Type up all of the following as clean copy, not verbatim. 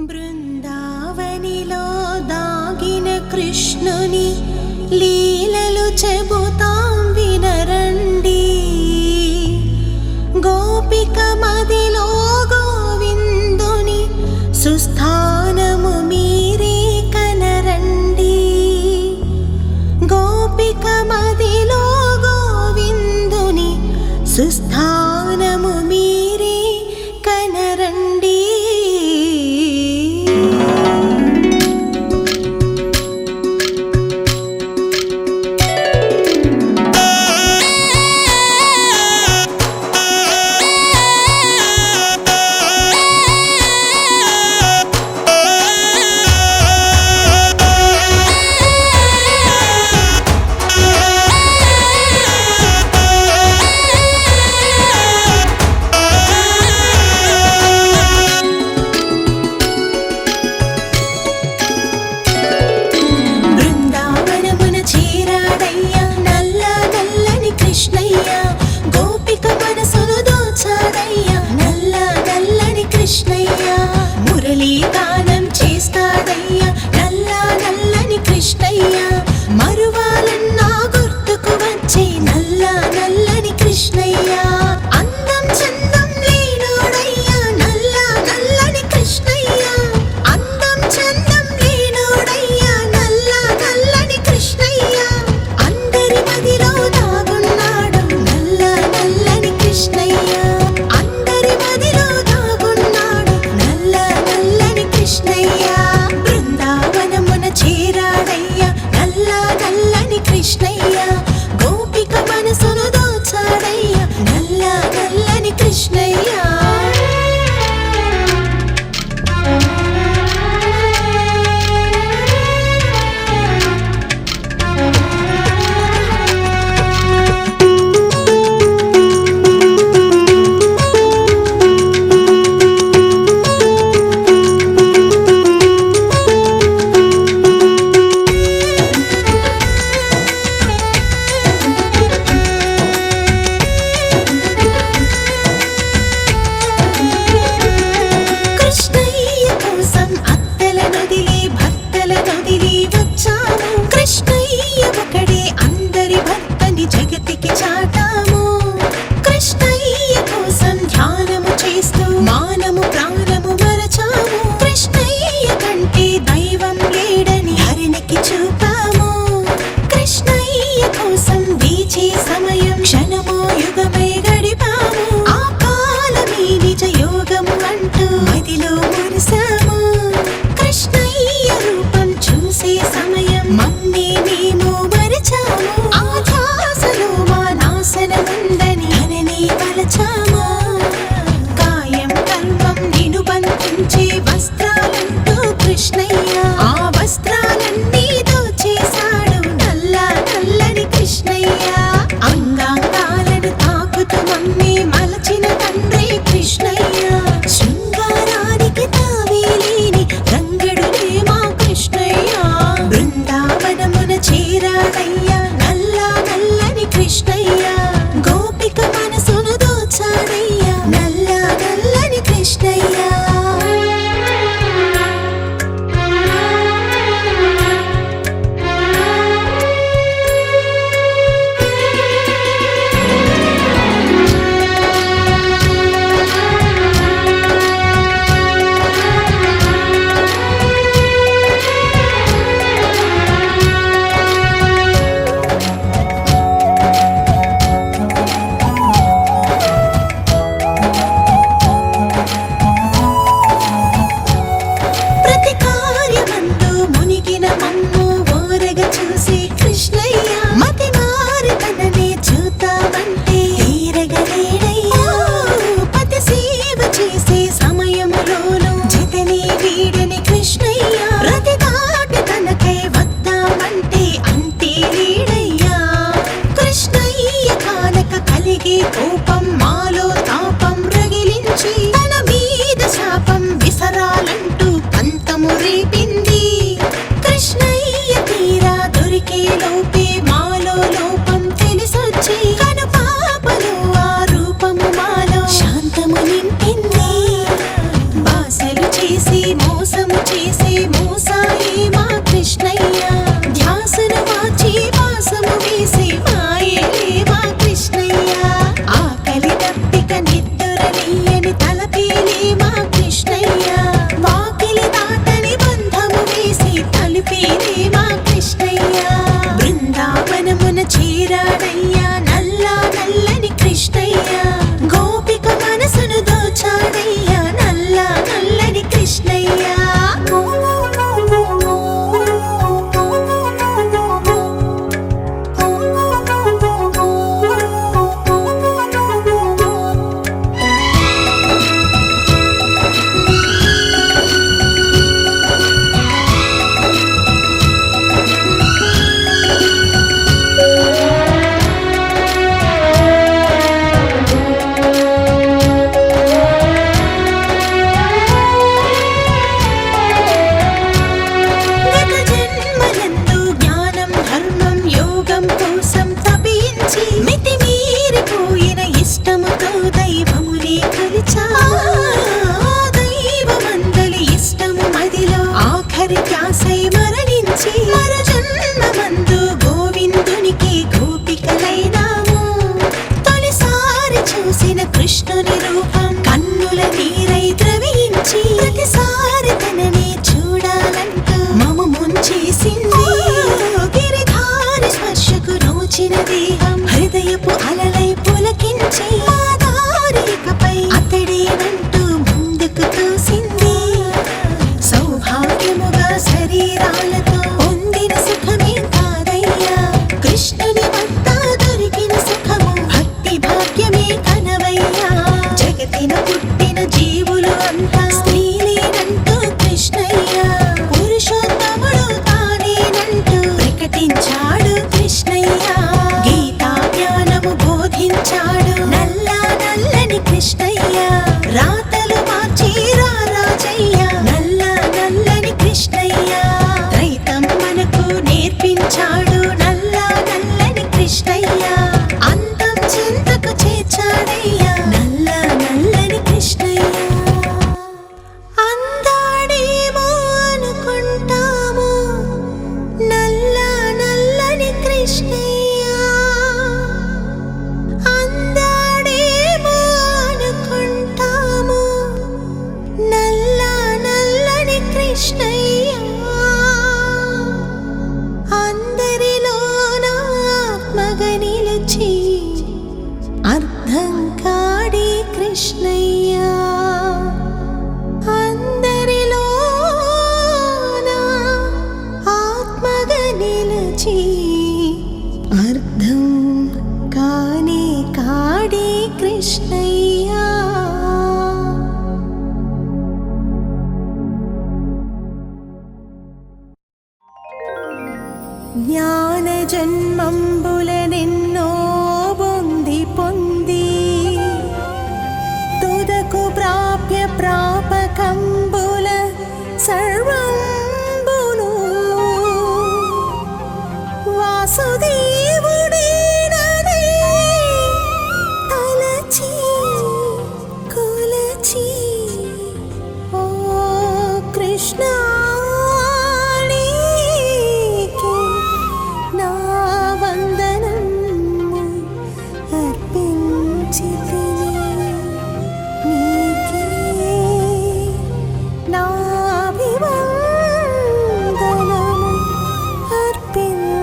బృందావనిలో దాగిన కృష్ణుని లీలలు చెబుతాం వినరండి. గోపిక మదిలో గోవిందుని సుస్థానము మీరే కనరండి. గోపిక మదిలో గోవిందుని సుస్థానము మీరే కనరండి. మరువాలన్నా గుర్తుకు వచ్చే నల్ల నల్లని కృష్ణయ్య. అందం చందం లేనోడయ్యా నల్ల నల్లని కృష్ణయ్య. అందం చందం లేనోడయ్యా నల్ల నల్లని కృష్ణయ్య. అందరి మదిలో దాగున్నాడు నల్ల నల్లని కృష్ణయ్య. అందరి మదిలో దాగున్నాడు నల్ల నల్లని కృష్ణయ్య. బృందావనమున చేరాడయ్యా నల్ల నల్లని కృష్ణయ్య. గోపిక మనసును దోచాడయ్యా నల్ల కోపం మాలో తాపం రగిలించి తన మీద శాపం విసరాలంటూ పంతము రేపింది. కృష్ణయ్య తీరా దొరికే లోపే మాలో లోపం తెలిసొచ్చి కను పాపలో ఆ రూపము మాలో శాంతము నింపింది. బాసలు చేసి మోసము చేసే మోసాయి మా కృష్ణయ్య, ధ్యాసను మార్చి వాసము వేసి మాయేలే మా కృష్ణయ్య. ఆకలి దప్పిక నిద్దురనీయని తలపేలే మా కృష్ణయ్య, వాకిలి దాటని బంధము వేసి తలుపేలే మా కృష్ణయ్య. బృందావనమున చేరాడయ్యా నల్లా నల్లని కృష్ణయ్య, గోపిక మనసును దోచాడయ్యా నల్లా నల్లని కృష్ణయ్య. మితిమీరిపోయిన ఇష్టముతో దైవమునే కొలిచా. దైవమందలి ఇష్టము మదిలో ఆఖరి ధ్యాసై మరణించి మరు జన్మమందు గోవిందునికి గోపికలైనాము. తొలిసారి చూసిన కృష్ణుని రూపం కన్నుల నీరై ద్రవించి ప్రతిసారి తననే చూడాలంటూ మమ ముంచేసింది. గిరిధారి స్పర్శకు నోచిన దేహం హృదయపు అలలై పులకించి మా దారికపై అతడేనంటూ ముందుకు తోసింది. సౌభాగ్యముగా శరీరాలతో పొందిన సుఖమే కాదయ్యా, కృష్ణుని వద్ద దొరికిన సుఖము భక్తి భాగ్యమే కనవయ్యా. జగతిన పుట్టిన జీవులు అంతా స్త్రీలేనంటూ కృష్ణయ్య, పురుషోత్తముడు తానేనంటూ ప్రకటించాడు కృష్ణయ్య. గీతా జ్ఞానము బోధించాడు నల్లా నల్లని కృష్ణయ్య, రాతలు మార్చి రారాజయ్య నల్లా నల్లని కృష్ణయ్య. రైతం మనకు నేర్పించాడు నల్లా నల్లని కృష్ణయ్య, అంతం చింతకు చేర్చాడయ్య నల్లా నల్లని కృష్ణయ్య. అందాడేమో అనుకుంటాము నల్లా నల్లని కృష్ణయ్య, అందాడేమో అనుకుంటాము నల్లా నల్లని కృష్ణయ్య. అందరిలోన ఆత్మగా నిలిచి అర్థం కాడే కృష్ణయ్య, అందరిలోన ఆత్మగా నిలిచి అర్థం కానే కాడే కృష్ణయ్య. జ్ఞాన జన్మంబులనెన్నో బొంది పొంది తుదకు ప్రాప్య ప్రాపకంబుల సర్వంబును వాసుదేవుడేనని తలచి కొలచి ఓ కృష్ణ నా వందనము అర్పించితిని నీకే, నా అభివందనము అర్పించితిని.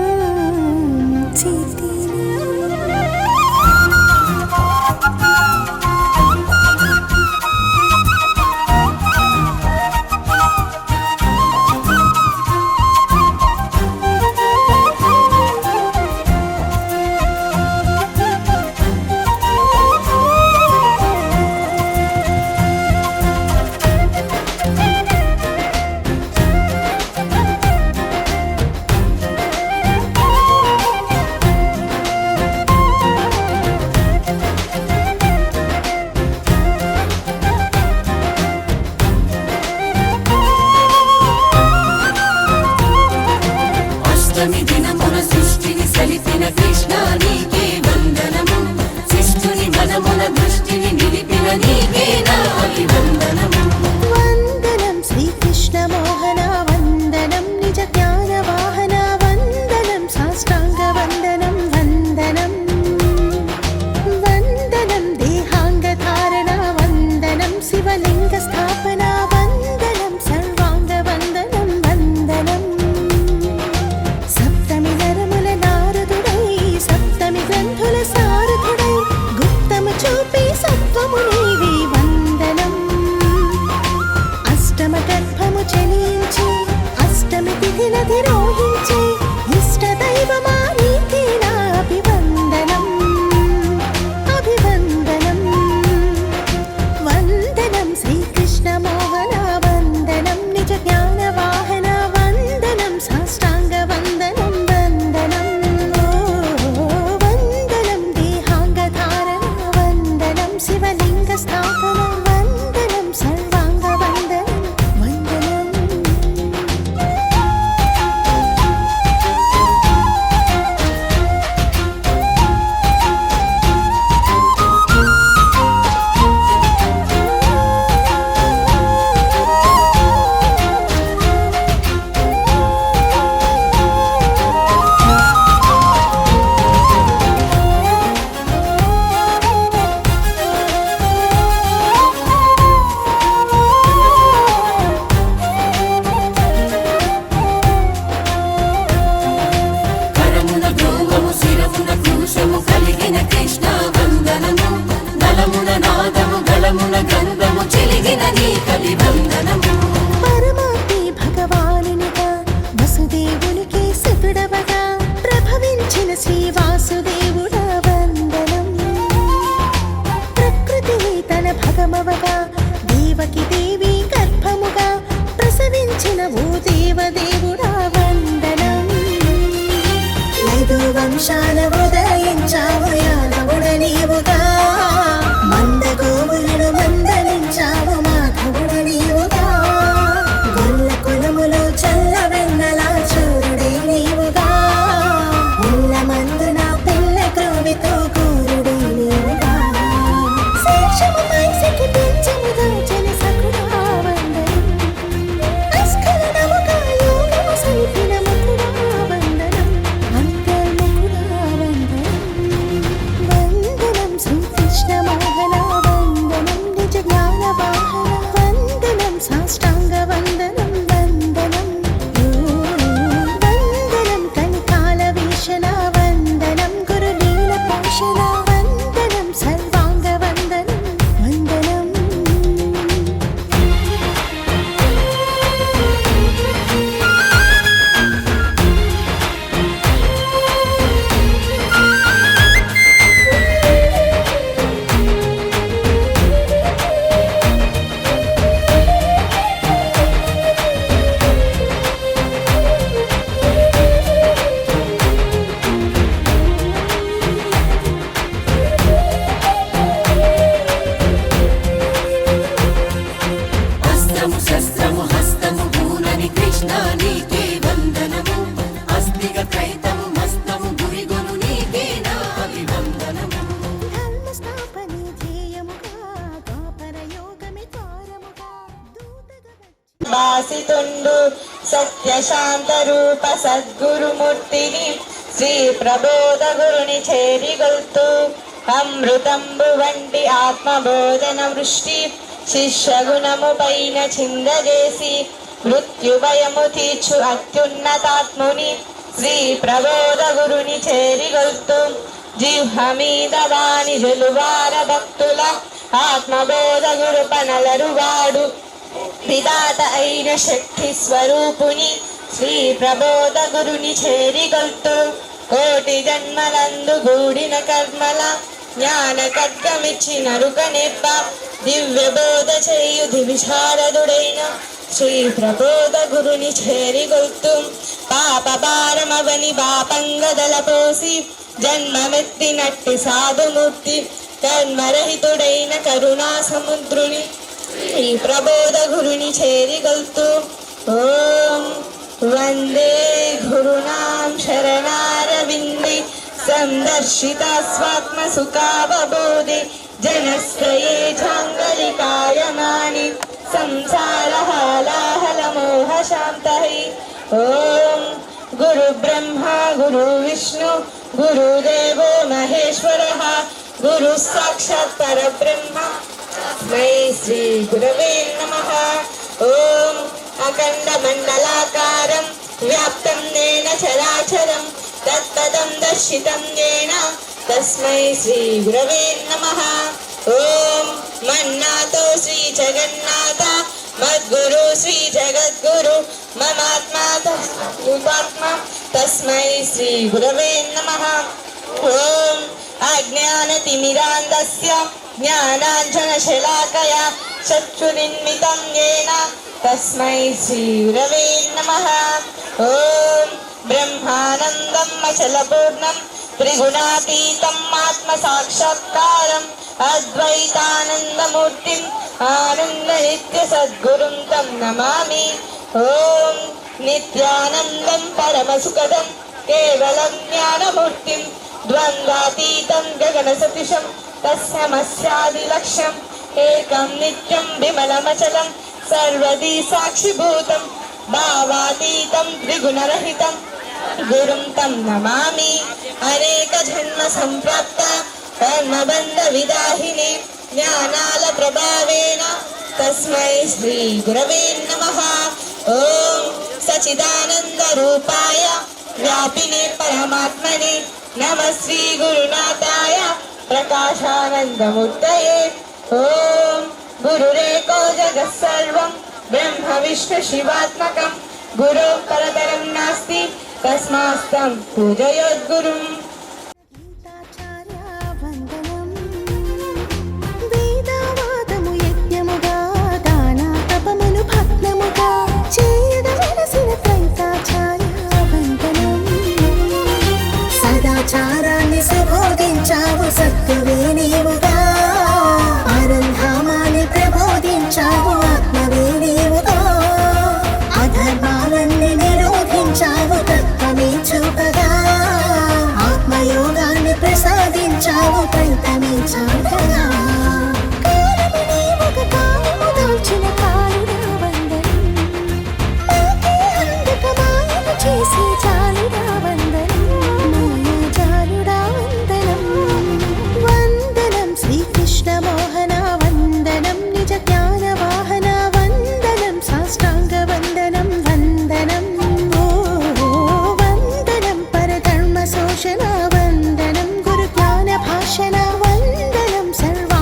సృష్టిని నిలిపిన నీకే నా అభివందనము. వందనం శ్రీకృష్ణ మోహన వందనం నిజ జ్ఞాన వాహన వందనం సాష్టాంగ వందనం వందనం వందనం దేహాంగ ధారణ వందనం శివలింగ స్థాపన వందనం సర్వాంగ వందనం వందనం సప్తమి నరముల నారదుడై సప్తమి గ్రంథుల సారథుడై గుప్తము చూపి సత్వము నీవి వందనం అష్టమ గర్భము చలించి అష్టమి తిథి నది రోహించి ఇష్ట దైవమా నీకే నా అభివందనం అభివందనం వందనం శ్రీకృష్ణ మోహన వందనం నిజ జ్ఞాన వాహన వందనం సాష్టాంగ వందనం వందనం వందనం దేహాంగ ధారణ వందనం శివలింగ స్థాపన వందనం సర్వాంగ వందనం వందనం కరమున భ్రూమము శిరమున కూశము కలిగిన కృష్ణ వందనము. నలమున నాదము గళమున గంధము చెలిగిన నీ కవివందనము. పరమాత్మే భగవానునిగా వసుదేవునికి సుతుడవగా ప్రభవించిన శ్రీ వాసుదేవుడా వందనం ప్రకృతిని తన భగమవగా దేవకి దేవి గర్భముగా ప్రసవించిన ఓ దేవదేవుడా వందనం ఐదు వంశాల ఉదయించావు యాదవుడ నీవుగా మంద గోవులను మందలించావు మాధవుడ నీవుగా గొల్ల కులములో చల్ల వెన్నలా చూరుడే నీవుగా ఉల్ల మందున పిల్ల క్రోవితో కూరుడే నీవుగా శేషముపై సికి పెంచముగా జని సకుడా వందనం అస్ఖలనముగా యోగము సలిపిన ముకుడా వందనం అంతర్ముకుడా వందనం వందనం శ్రీకృష్ణ మోహన వందనం నిజ జ్ఞాన వాహన వందనం సాష్టాంగ వందనం వందనం వందనం కనికాల వీక్షణ వందనం గురులీల పోషణ వందనం సర్వాంగ వందనం వందనం అస్త్రము శస్త్రము హస్తము పూనని కృష్ణ నీకే వందనము. అస్తిగ కైతము మస్తము గురిగొను నీకే నా అభివందనము. ధర్మస్థాపనే ధ్యేయముగా ద్వాపర యోగమే ద్వారముగా దూతగా వచ్చి భాసితుండు సత్యశాంత రూప సద్గురుమూర్తిని శ్రీ ప్రబోధ గురుని చేరిగొల్తూ అమృతంబు వంటి ఆత్మబోధన వృష్టి శిష్యగుణము పైన చిందజేసి మృత్యుభయము తీర్చు అత్యున్నతాత్ముని శ్రీ ప్రబోధ గురుని చేరిగొల్తూ జిహ్వ మీద వాణి జలువార భక్తుల ఆత్మబోధ గురు పనలరువాడు విధాత అయిన శక్తి స్వరూపుని శ్రీ ప్రబోధ గురుని చేరిగొల్తూ కోటి జన్మలందు గూడిన కర్మల జ్ఞాన ఖడ్గమిచ్చి నరుక నిర్భ దివ్య బోధ చేయు దివిశారదుడైన శ్రీ ప్రబోధ గురుని చేరిగొల్తు పాప భారమవని బాపంగదల పోసి జన్మమెత్తినట్టి సాధుమూర్తి కర్మరహితుడైన కరుణా సముద్రుని శ్రీ ప్రబోధ గురుని చేరిగొల్తు ఓం వందే గురునాం శరణారవిందే సందర్శిత స్వాత్మ సుఖావబోధి जनस्त्रये चाङ्गलिकायमानि संसारहालाहलमोहशान्तये ॐ गुरुब्रह्मा गुरुविष्णु गुरुदेवो महेश्वरः गुरुः साक्षात् परब्रह्म तस्मै श्रीगुरवे नमः ॐ अखण्डमण्डलाकारं व्याप्तं येन चराचरं तत्पदं दर्शितं येन तस्मै श्रीगुरवे नमः ॐ मन्नाथो श्रीजगन्नाथ मद्गुरु श्रीजगद्गुरु ममात्मा तस्मात्मा तस्मै श्रीगुरवे नमः ॐ अज्ञानतिमिरान्धस्य ज्ञानाञ्जनशलाकया चक्षुरुन्मिलितं येन तस्मै श्रीगुरवे नमः ॐ ब्रह्मानन्दम् अचलपूर्णं त्रिगुणातीतम् आत्मसाक्षात्कारम् अद्वैतानन्दमूर्तिम् आनन्दनित्यसद्गुरुं तं नमामि ॐ नित्यानन्दं परमसुखदं केवलं ज्ञानमूर्तिं द्वन्द्वातीतं गगनसदृशं तस्मस्यादिलक्ष्यम् एकं नित्यं विमलमचलं सर्वदी साक्षिभूतं भावातीतं त्रिगुणरहितं गुरुं तं नमामि अनेकजन्म सम्प्राप्त कर्मबन्धविदाहिने ज्ञानालप्रभावेन तस्मै श्रीगुरवे नमः ॐ सच्चिदानन्दरूपाय व्यापिने परमात्मने नमः श्रीगुरुनाथाय प्रकाशानन्दमूर्तये ॐ गुरुरेको जगत्सर्वं ब्रह्म विष्णु शिवात्मकं गुरु परतरं नास्ति तस्मास्तं पूजयोद्गुरुम् గీతాచార్యవందనం వేదవాదము యజ్ఞముగా దాన తపములు భగ్నముగా చేయగ వెలసిన త్రైతాచార్యవందనం సదాచారాన్ని సుబోధించావు సత్తువే నీవుగా పరంధామాన్ని ప్రబోధించావు ఆత్మవే నీవుగా అధర్మాలన్నీ నిరోధించావు తత్వమే చూపగా ఆత్మయోగాన్ని ప్రసాదించావు ప్రయత్నమే చాటగా కాలము నీవొక కాలము దాల్చిన కాలుడా వందనం నాకే అందుక మాయను చేసి చాలుడా వందనం మాయాజాలుడా వందనం వందనం శ్రీకృష్ణ మోహన వందనం నిజ జ్ఞాన వాహన వందనం సాష్టాంగ వందనం వందనం ఓ వందనం పరధర్మ శోషణ వందనం గురు జ్ఞాన భాషణ వందనం సర్వ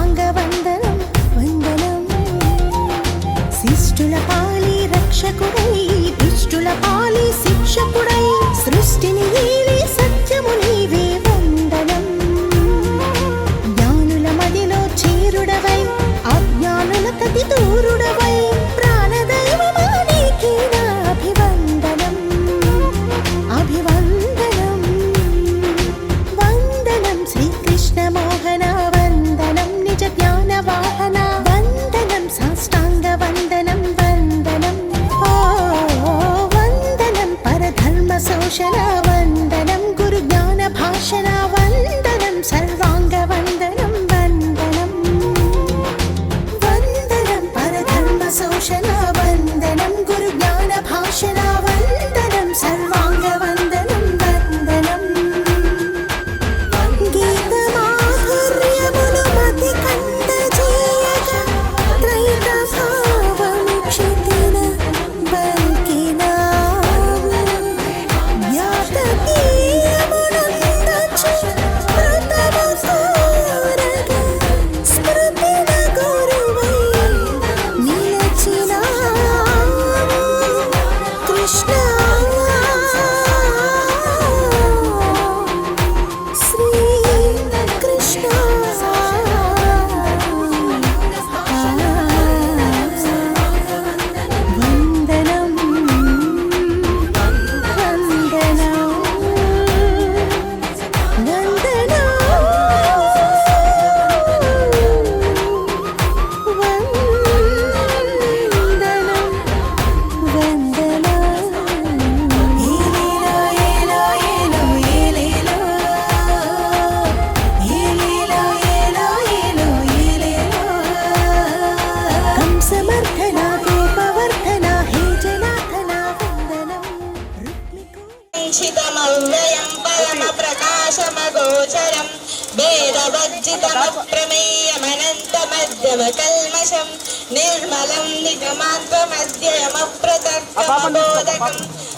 ప్రమేయమనంతమధ్యమకల్మషం నిర్మలం నిగమాత్మమధ్యయమప్రతర్కమబోధకం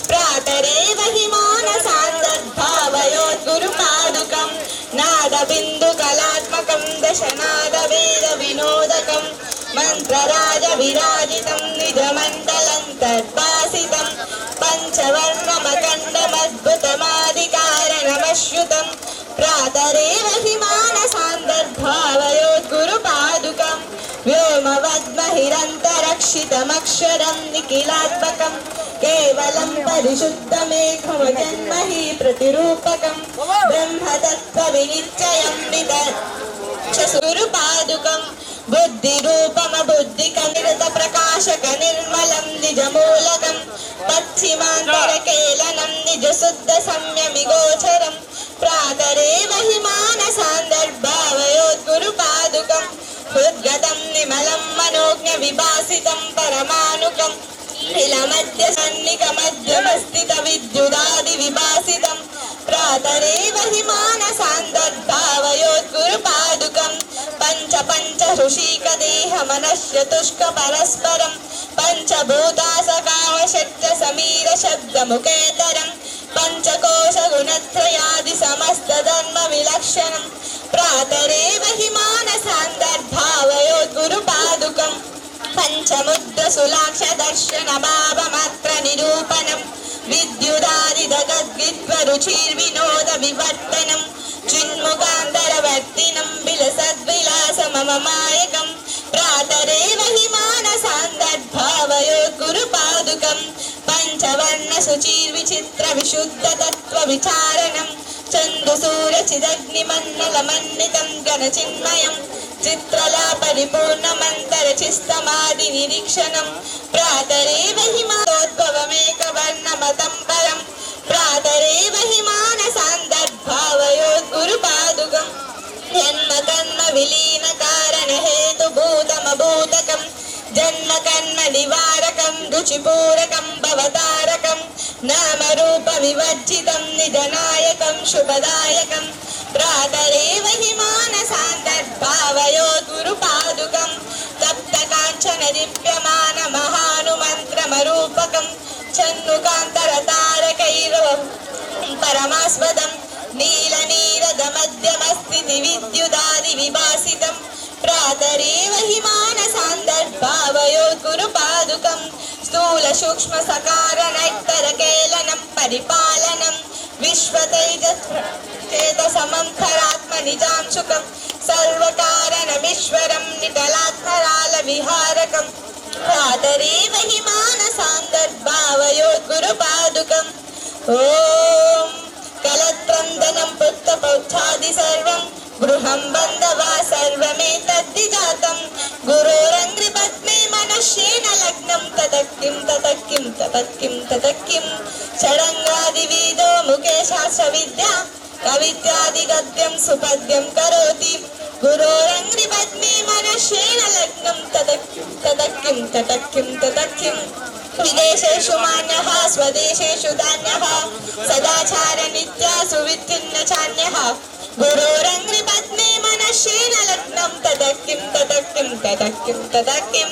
ప్రాతరేవ హి మానసాందర్భావయోద్గురుపాదుకం నాదబిందుకలాత్మకం దశనాదవేద వినోదకం మంత్రరాజ విరాజితం నిజమండలంతర్భాసితం పంచవర్ణమఖండమద్భుతమాదికారణమశ్యుతం ప్రాతరేవ హి మానసాందర్భావయోద్గురుపాదుకం వ్యోమవద్మహిరంతరక్షితమక్షరం నిఖిలాత్మకం కేవలం పరిశుద్ధమేఘమజన్మహి ప్రతిరూపకం బ్రహ్మతత్వ వినిశ్చయం విదర్శసురుపాదుకం బుద్ధిరూపమ బుద్ధికనిరత ప్రకాశక నిర్మలం నిజమూలకం పశ్చిమాంతరకేలనం నిజశుద్ధ సంయమిగోచరం ప్రాతరేవ హి మానసాందర్భావయోద్గురుపాదుకం హృద్గతం నిమలం మనోజ్ఞ విభాసితం పరమానుకం నిలమధ్య సన్నికమధ్యమస్థిత విద్యుదాది విభాసితం ప్రాతరేవ హి మానసాందర్భావయోద్గురుపాదుకం పంచ పంచ హృషీక దేహ మనశ్చతుష్క పరస్పరం పంచభూతాసకావషట్ట సమీర శబ్దముఖేతరం పంచకోశ గుణత్రయాది సమస్త ధర్మ విలక్షణం ప్రాతరేవ హి మానసాందర్భావయోద్గురుపాదుకం పంచముద్ర సులాక్ష దర్శన భావమాత్ర నిరూపణం విద్యుదాదిదగద్గిత్వ రుచిర్వినోద వివర్తనం చిన్ముఖాంతరవర్తినం విలసద్విలాసమమమాయకం ప్రాతరేవ హి మానసాందర్భావయోద్గురుపాదుకం పంచవర్ణ శుచిర్విచిత్ర విశుద్ధ తత్వ విచారణం చంద్రసూరచిదగ్నిమన్నలమన్నితం గణచిన్మయం చిత్రలా పరిపూర్ణమంతరచిస్తమాది నిరీక్షణం ప్రాతరేవ హి మానోద్భవమేకవర్ణమతం పరం ప్రాతరేవ హి మానసాందర్భావయోద్గురుపాదుకం జన్మ కర్మ విలీన కారణ హేతుభూతమభూతకం జన్మ కర్మ నివారకం రుచిపూరకం భవతారకం నామరూప వివర్జితం నిజనాయకం శుభదాయకం ప్రాతరేవ హి మానసాందర్భావయోద్గురుపాదుకం తప్త కాంచన దివ్యమాన మహానుమంత్రమరూపకం చన్నుకాంతర తారకైరవ పరమాస్పదం నీల నీరద మధ్యమస్థితి విద్యుదాది విభాసితం ప్రాతరేవ హి మానసాందర్భావయోద్గురుపాదుకం స్థూల సూక్ష్మ సకార నైత్తర కేలనం పరిపాలనం విశ్వతైజేతసమంతరాత్మ నిజాంశుకం సర్వకారణమీశ్వరం నిటలాత్మరాల విహారకం ప్రాతరేవ హి మానసాందర్భావయోద్గురుపాదుకం ఓం కలత్రందనం పుత్రపౌచ్ఛాది సర్వం గృహం బంధవా సర్వమేతద్విజాతం గురోరంగ్రి పద్మే మనశ్యేన లగ్నం తతక్కిం తతక్కిం తతక్కిం తతక్కిం షడంగాదివిదో ముఖే శాస్త్ర విద్య కవిత్యాది గద్యం సుపద్యం కరోతి గురోరంగ్రి పద్మే మనశ్యేన లగ్నం తతక్కిం తతక్కిం తతక్కిం తతక్కిం విదేశేషు మాన్యః స్వదేశేషు ధాన్యః సదాచార నిత్యాసు విత్తిన్న చాన్యః గురోరంగ్రి పద్మే మనశ్యేన లగ్నం తతక్కిం తతక్కిం తతక్కిం తతక్కిం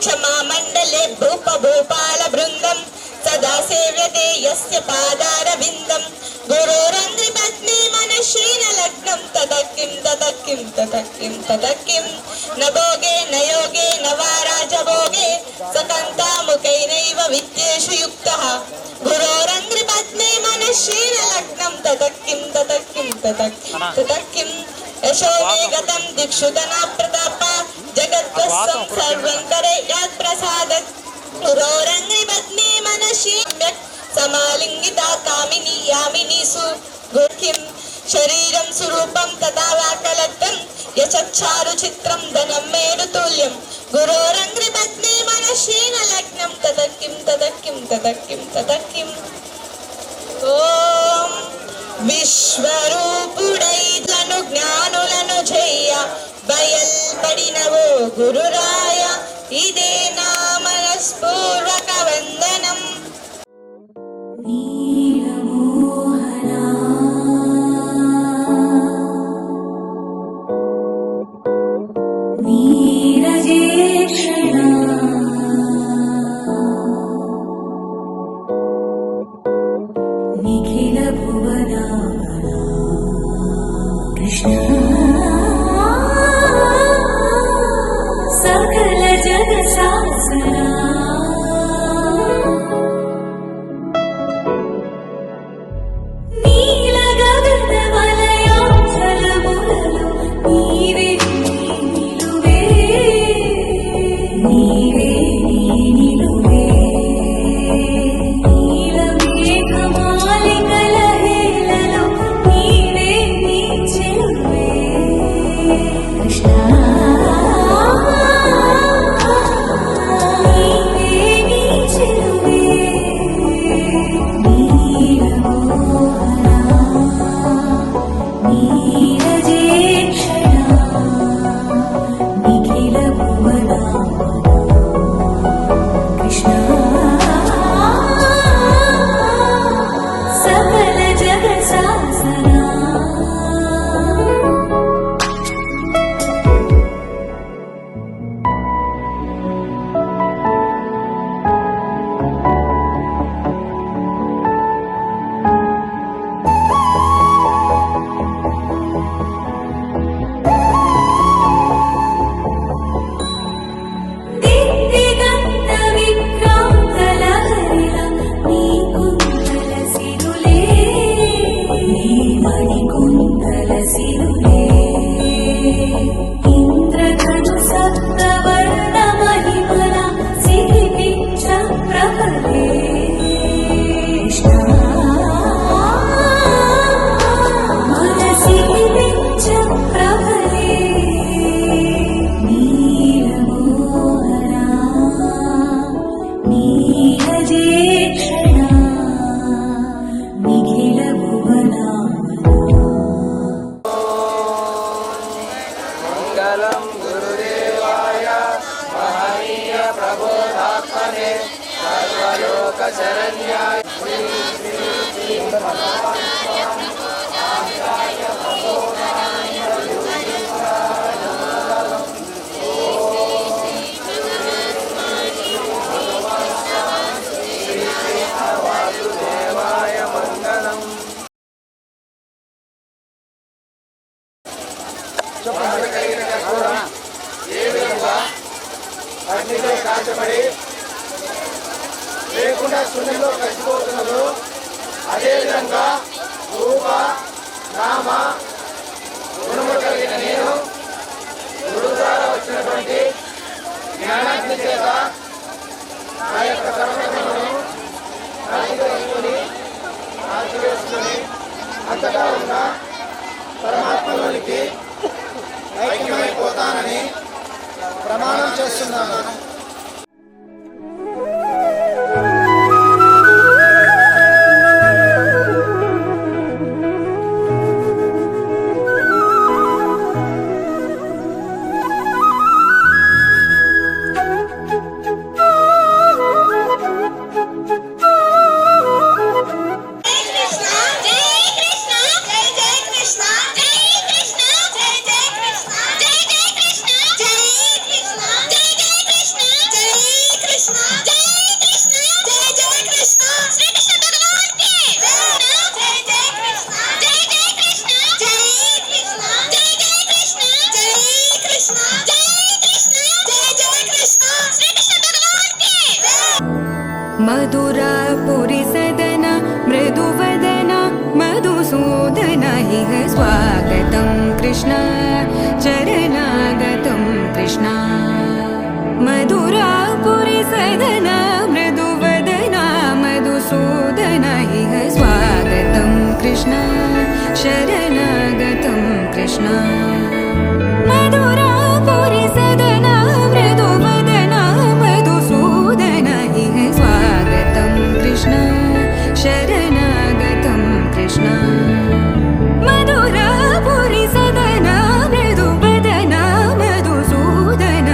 క్షమా మండలే భూప భూపాల బృందం సదా సేవ్యతే యస్య పాదారవిందం గురోరంగ్రి పద్మే మనశ్యేన లగ్నం తతక్కిం తతక్కిం తతక్కిం తతక్కిం న భోగే న యోగే న వా రాజభోగే సకంతాముఖైనైవ విద్యేషు యుక్తః గురోరంగ్రి పద్మే మనశ్యేన లగ్నం తతక్కిం తతక్కిం తతక్కిం తతక్కిం యశో మే గతం దిక్షు ధనా ప్రతాప జగద్వస్వం సర్వం కరేయాత్ ప్రసాదత్ గురోరంగ్రి పద్మే మనశ్యేన సమాలింగితా కామిని యామినీసు గుర్కిం శరీరం సురూపం తదా వాకలత్వం యచక్షారు చిత్రం ధనం మేరు తుల్యం గురోరంగ్రి పద్మే మనశ్యేన లగ్నం తతక్కిం తతక్కిం తతక్కిం తతక్కిం ఓం విశ్వరూపుడైలను జ్ఞానులను చెయ్య బయల్పడినవో గురురాయ ఇదే నా మనస్పూర్వక వందనం. नीरजेक्षणा निखिल भुवना कृष्ण सकल जग शासना नील गगन वलयांचल मुरलो नीवे निलुवे नीवे निलुवे नील मेघमालिकल हेలలో नीवे नी చెలువే కృష్ణ నీవే నీ చెలువే నీలమోహనా నీరజేక్షణా నిఖిల భువనా కృష్ణ సకల జగ శాసనా దివ్యగంధ విక్రాంతలహరిల నీ కుండల సిరులే నీ మణికుండల సిరులే ఇంద్రధను సప్తవర్ణ మహిమల సిరిపించ ప్రహలే కృష్ణ మన సిరిపించ ప్రహలే నీలమోహనా నీరజేక్షణా నిఖిల భువనా మంగళం గురుదేవాయ మహనీయ ప్రబోధాత్మనే సర్వలోక శరణ్యాయ వాసుదేవాయ మంగళం. కలిగిన కర్పూరం ఏ విధంగా అగ్నిలో కాల్చబడి లేకుండా శూన్యంలో కలిసిపోతున్నదో అదే విధంగా రూప నామ గుణము కలిగిన నేను గురువు ద్వారా వచ్చినటువంటి జ్ఞానాగ్ని చేత నా యొక్క సర్వకర్మను కాల్చివేసుకుని అంతటా ఉన్న పరమాత్మలోనికి ఐక్యమైపోతానని ప్రమాణం చేస్తున్నాను. मधुरापुरी सदन मृदुवदन मधुसूदन इह स्वागतं कृष्ण चरणागतं कृष्ण मधुरापुरी सदन मृदुवदन मधुसूदन इह स्वागतं कृष्ण शरणागतं कृष्ण मधुरापुरी सदन मृदुवदन मधुसूदन इह स्वागतं कृष्ण शरणागतं कृष्ण मधुरापुरी सदन मृदुवदन मधुसूदन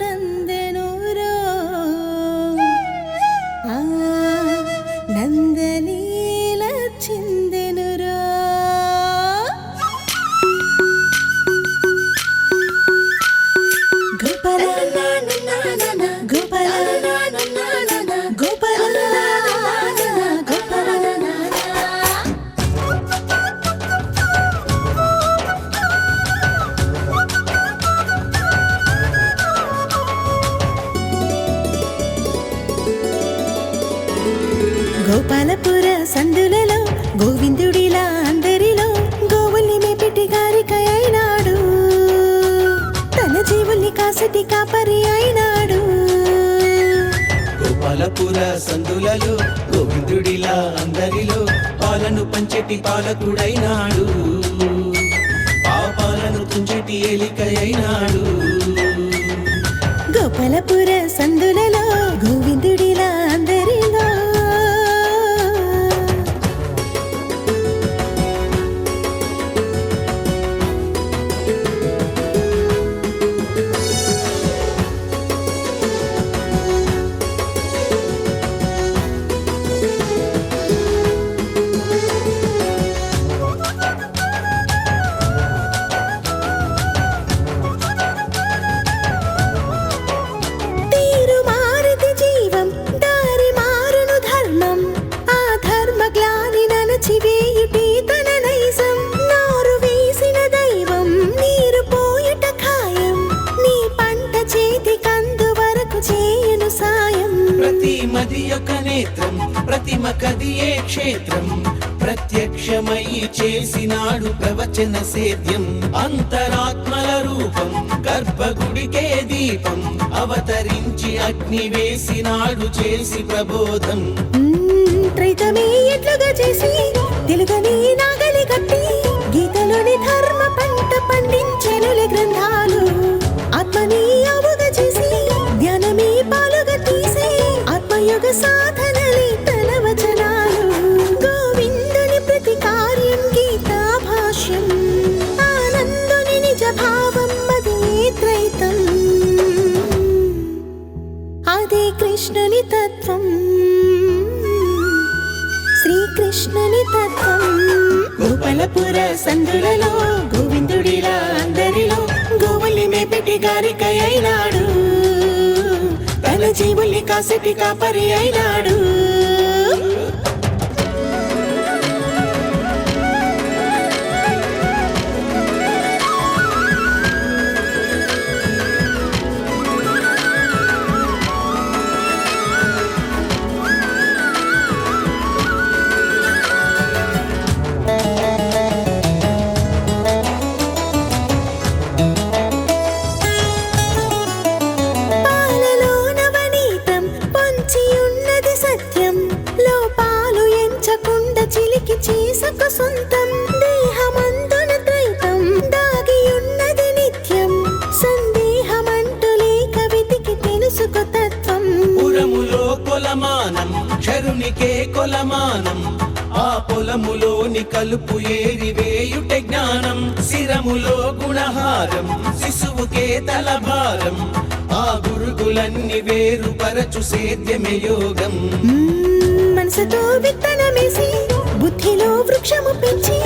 నందబాలుడందెనురో నందలీల చిందెనురో గోపాల గోపాల గోపాల గోపాలపుర సందులలో గోవిందుడిలా అందరిలో గోవుల్ని మేపెట్టి గారికై అయినాడు తన జీవుల్ని కాసటి కాపరి అయినాడు గోపాలపుర సందులలో గోవిందుడిలా అందరిలో పాలను పంచెటి పాలకుడైనాడు పాపాలను తుంచెటి ఏలికై అయినాడు గోపాలపుర సందులలో గోవిందుడిలా అందరిలో ప్రతిమది ఒక నేత్రం ప్రతిమ కదియే క్షేత్రం ప్రత్యక్షమై చేసినాడు ప్రవచన సేద్యం అంతరాత్మల రూపం గర్భగుడికే దీపం అవతరించి అగ్ని వేసినాడు చేసి ప్రబోధం త్రైతమే ఎట్లుగా చేసి తెలుగని నాగలి కట్టి గీతలోని ధర్మ పంట పండించెనులే గ్రంథాలు ఆత్మని అవుగా చేసి ధ్యానమే పాలుగా తీసి ఆత్మయోగ సాధనలే తన వచనాలు గోవిందుని ప్రతి కార్యం గీతా భాష్యం ఆనందుని నిజ భావం అదే త్రైతం అదే కృష్ణుని తత్వం శ్రీకృష్ణుని తత్వం గోపాలపుర సందులలో గోవిందుడిలా అందరిలో గోవుల్ని మేపెట్టి గారికై అయినాడు తన జీవుల్ని కాసటి కాపరి అయినాడు చేసక సొంతం దేహమందున ద్వైతం దాగియున్నది నిత్యం సందేహమంటూ లేక వెతికి తెలుసుకో తత్వం పురములో కొలమానం క్షరునికే కొలమానం ఆ పొలములోని కలుపు ఏరివేయుట జ్ఞానం శిరములో గుణహారం శిశువుకే తలభారం ఆ గురుగులన్నీ వేరుపరచు సేద్యమే యోగం మనసుతో విత్తనమేసి బుద్ధిలో వృక్షము పెంచి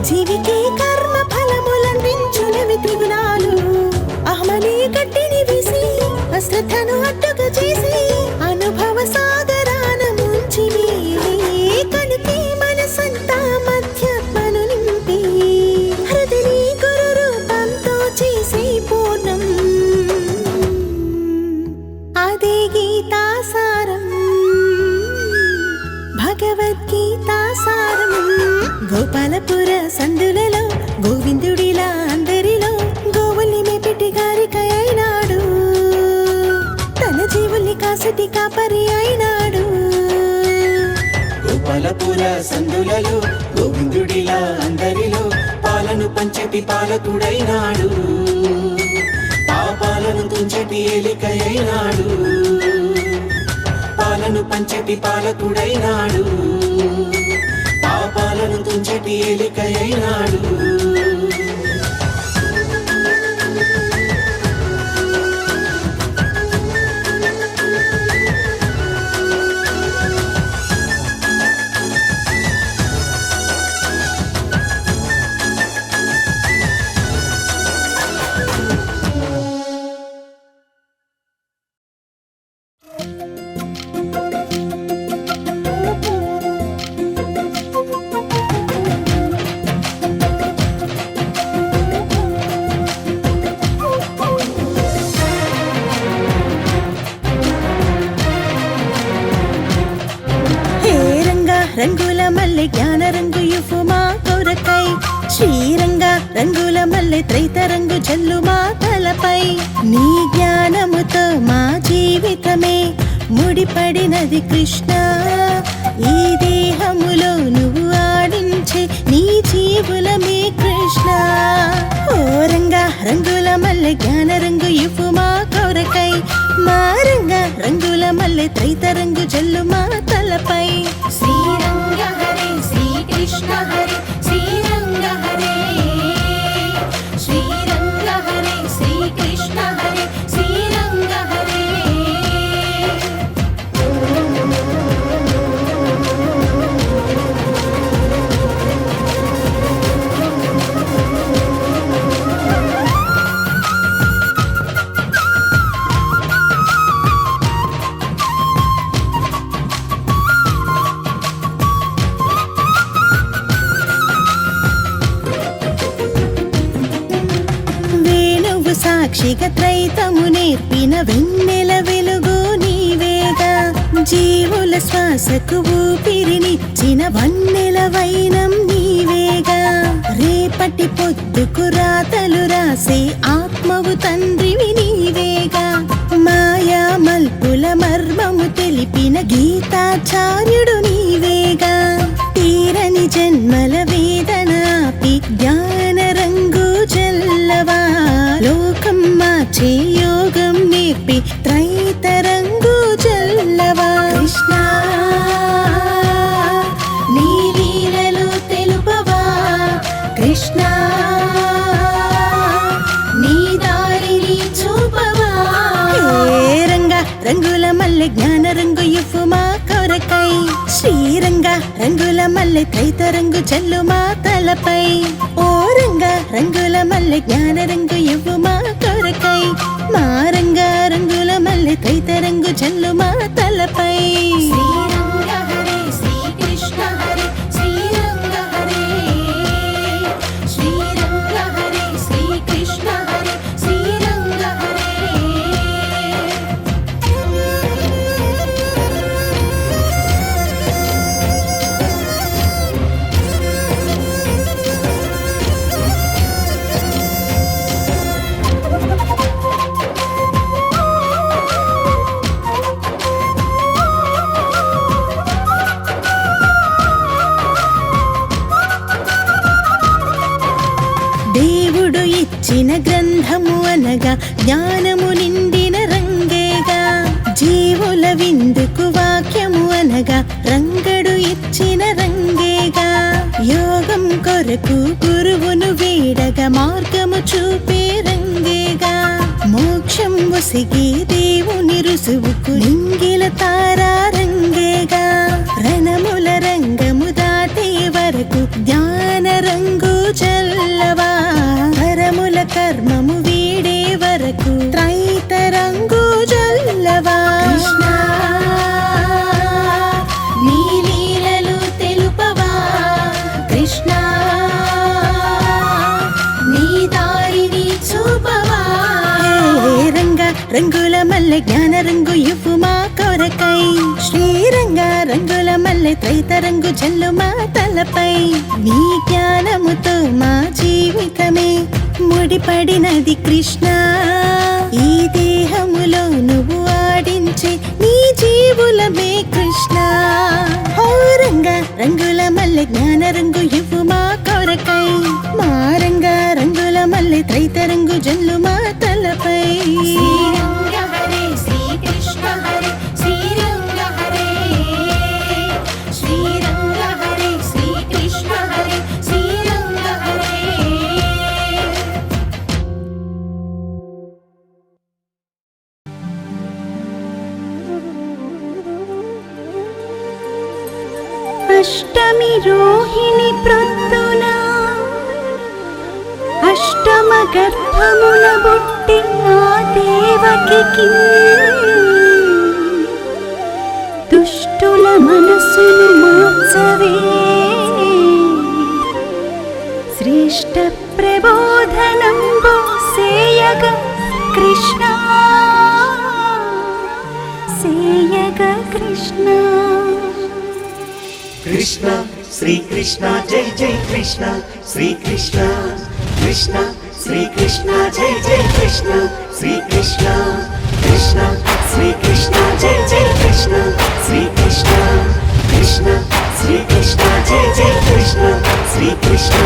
జీవికే కర్మ ఫలములందించునవి త్రిగుణాలు అహమనే గట్టిని వేసి అశ్రద్ధను అడ్డుగా చేసి అనుభవ సాగరాన ముంచి కనుకే మనసంతా మధ్యాత్మను నింపి హృదయని గురు రూపంతో చేసి పూర్ణం అదే గీతాసారం భగవద్గీతా సారం గోపాలపుర సందులలో గోవిందుడిలా అందరిలో గోవుల్ని మేపెట్టి గారికై అయినాడు తన జీవుల్ని కాసటి కాపరి అయినాడు గోపాలపుర సందులలో గోవిందుడిలా అందరిలో పాలను పంచెటి పాలకుడైనాడు పాపాలను తుంచెటి ఏలికై అయినాడు పాలను పంచెటి పాలకుడైనాడు పాపాలను తుంచెటి ఏలికై అయినాడు మల్లె త్రైతరంగు జల్లు మా తలపై నీ జ్ఞానముతో మా జీవితమే ముడిపడినది కృష్ణ ఈ దేహములో నువ్వు ఆడించే నీ జీవులమే కృష్ణ ఓ రంగా రంగుల మల్లె జ్ఞాన రంగు ఇవ్వు మా కొరకై మా రంగా రంగుల మల్లె త్రైతరంగు జల్లు మా తలపై శ్రీరంగ హరే శ్రీకృష్ణ హరే శ్రీరంగ హరే శ్రీరంగ హరే శ్రీకృష్ణ హరే శ్రీరంగ హరే వేణువు సాక్షిగా త్రైతము నేర్పిన వెన్నెల వెలుగు నీవేగా జీవుల శ్వాసకు ఊపిరినిచ్చిన వన్నెల వైనం నీవేగా రేపటి పొద్దుకు రాతలు రాసే ఆత్మవు తండ్రివి నీవేగా మాయా మల్పుల మర్మము తెలిపిన గీతాచార్యుడు నీవేగా తీరని జన్మల వేదన ఆపి జ్ఞాన రంగు జల్లవా లోకం మార్చే యోగం నేర్పి త్రైతరంగు జల్లవా కృష్ణ నీ లీలలు తెలుపవా కృష్ణ నీ దారిని చూపవా ఏ రంగా రంగుల మల్లె జ్ఞాన రంగు ఇవ్వు మా కొరకై శ్రీరంగ రంగుల మల్లె త్రైతరంగు జల్లు మా తలపై ఓ రంగా రంగుల మల్లె జ్ఞాన రంగు ఇవ్వు మా కొరకై మా రంగా రంగుల మల్లె త్రైతరంగు జల్లు మా తలపై శ్రీరంగ హరే శ్రీకృష్ణ హరే శ్రీరంగ హరే శ్రీరంగ హరే శ్రీకృష్ణ హరే శ్రీరంగ హరే దేవుడు ఇచ్చిన గ్రంథము అనగా జ్ఞానము నిండిన రంగేగా జీవుల విందుకు వాక్యము అనగా రంగడు ఇచ్చిన రంగేగా యోగం కొరకు గురువును వీడగా మార్గము చూపే రంగేగా మోక్షం ఒసిగి దేవుని రుసువుకు లింగిల తారా రంగేగా రణముల రంగము దాటే వరకు జ్ఞాన రంగు చల్లవా పరముల కర్మము వీడే వరకు త్రైతరంగు జల్లవా కృష్ణ నీ లీలలు తెలుపవా కృష్ణ నీ దారిని చూపవా ఏ రంగా రంగుల మల్లె జ్ఞాన రంగు ఇవ్వు మా కొరకై శ్రీరంగ రంగుల మల్లె త్రైతరంగు జల్లు మా తలపై నీ జ్ఞానముతో మా జీవితమే ముడిపడినది కృష్ణ ఈ దేహములో నువ్వు ఆడించే నీ జీవులమే కృష్ణ ఓ రంగా రంగుల మల్లె జ్ఞాన రంగు ఇవ్వు మా కొరకై మా రంగా రంగుల మల్లె త్రైతరంగు జల్లు మా తలపై శ్రీరంగ హరే శ్రీకృష్ణ హరే శ్రీరంగ హరే శ్రీరంగ హరే శ్రీకృష్ణ హరే శ్రీరంగ హరే అష్టమి రోహిణి ప్రొద్దున అష్టమ గర్భమున బుట్టి ఆ దేవకి దుష్టుల మనసును మార్చవే శ్రేష్ట ప్రబోధనంబు సేయగ కృష్ణ సేయగ కృష్ణ కృష్ణ శ్రీకృష్ణ జై జై కృష్ణ శ్రీకృష్ణ కృష్ణ శ్రీకృష్ణ జై జై కృష్ణ శ్రీకృష్ణ కృష్ణ శ్రీకృష్ణ జై జై కృష్ణ శ్రీకృష్ణ కృష్ణ శ్రీకృష్ణ జై జై కృష్ణ శ్రీకృష్ణ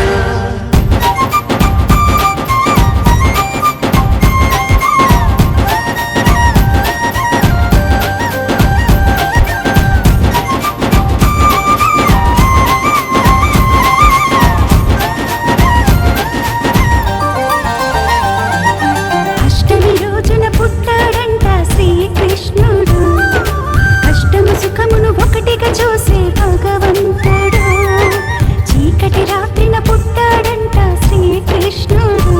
అష్టమి రోజున పుట్టాడంట శ్రీకృష్ణుడు కష్టము సుఖమును ఒకటిగా చూసే భగవంతుడు చీకటి రాత్రిన పుట్టాడంట శ్రీకృష్ణుడు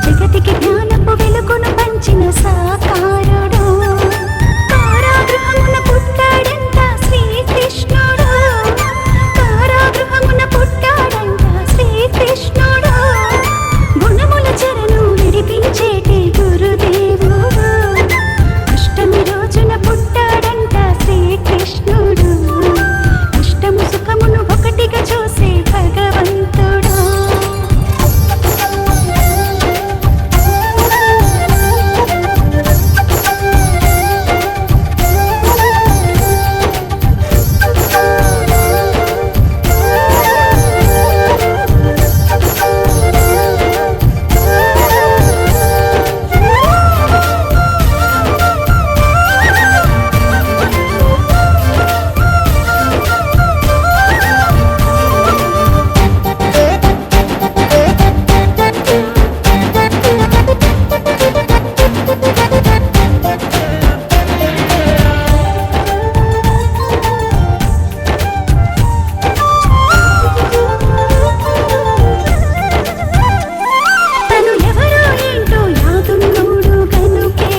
జగతికి జ్ఞానపు వెలుగును పంచిన సాకారుడు కారాగృహమున పుట్టాడంట శ్రీకృష్ణుడు కారాగృహమున పుట్టాడంట శ్రీకృష్ణుడు గుణముల చెరను విడిపించేటి గురుదేవుడు అష్టమి రోజున పుట్టాడంట శ్రీకృష్ణుడు కష్టము సుఖమును ఒకటిగా చూసే భగవంతుడు తను ఎవరో ఏంటో యాదున్నోడు గనుకే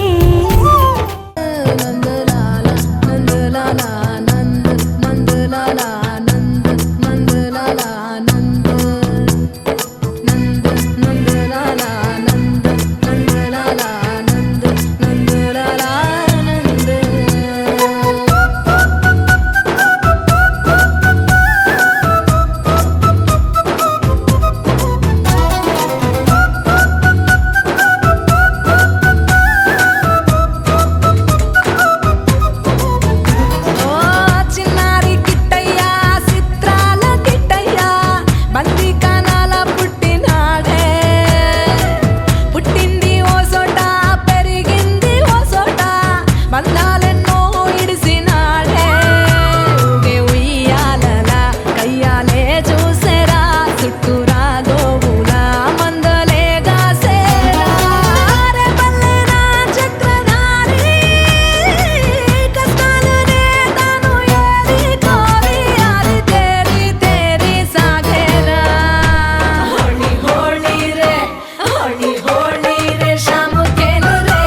చిన్నారి కిట్టయ్య చిత్రాల కిట్టయ్య బంది కానాల పుట్టినాడే పుట్టింది ఓ చోట పెరిగింది ఓ చోట బంధాలెన్నో ఇడిసినాడే ఊగే ఉయ్యాలలా కయ్యాలే చూసేరా చుట్టూరా గోవులా మందలే గాసేరా రే పల్లెనా చక్రధారి కష్టాలనే తాను ఏరి కోరి ఆరి తేరి తేరి సాగేరా హోళీ హోళీ రే శాము కేలు రే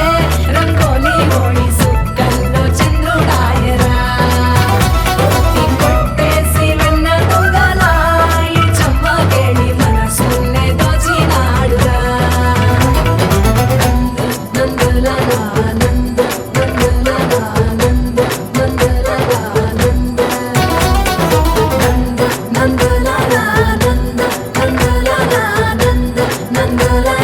రంగోలి హోళీ సుక్కల్లో చంద్రుడాయరా కొట్టి కొట్టేసి వెన్న దొంగలా ఈ చమ్మగేడి మనసుల్నే దోచినాడురా నందలలా నంద నందలలా నంద నందలలా నంద నందలలా నంద నందలలా నంద నందలలా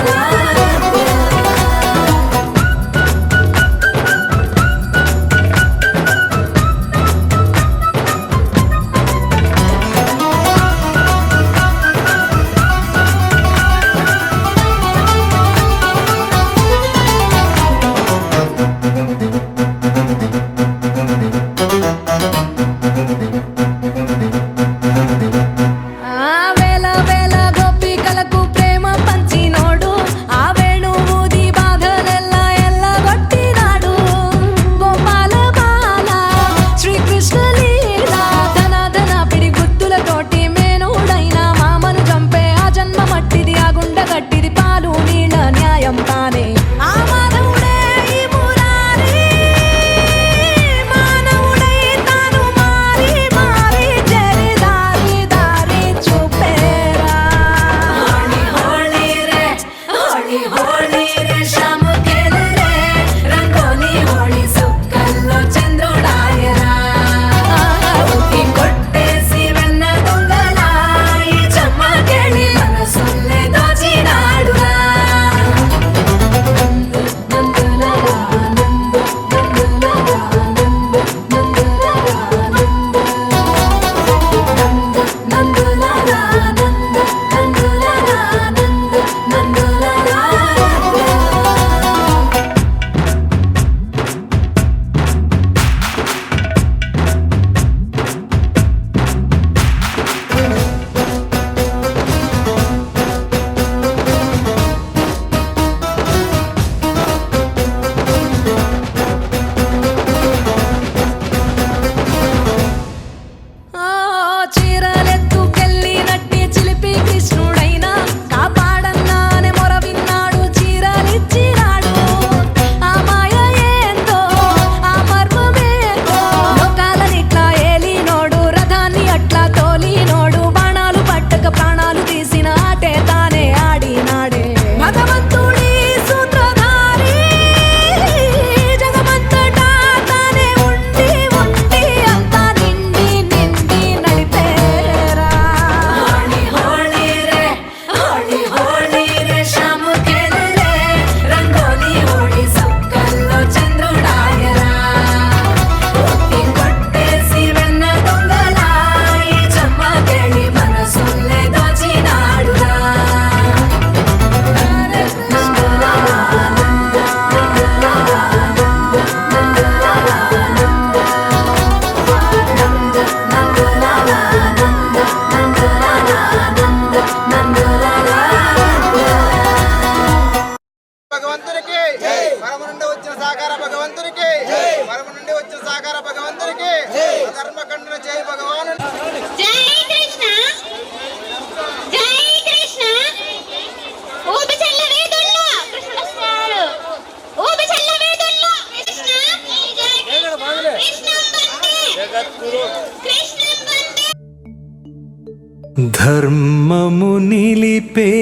ధర్మము నిలిపే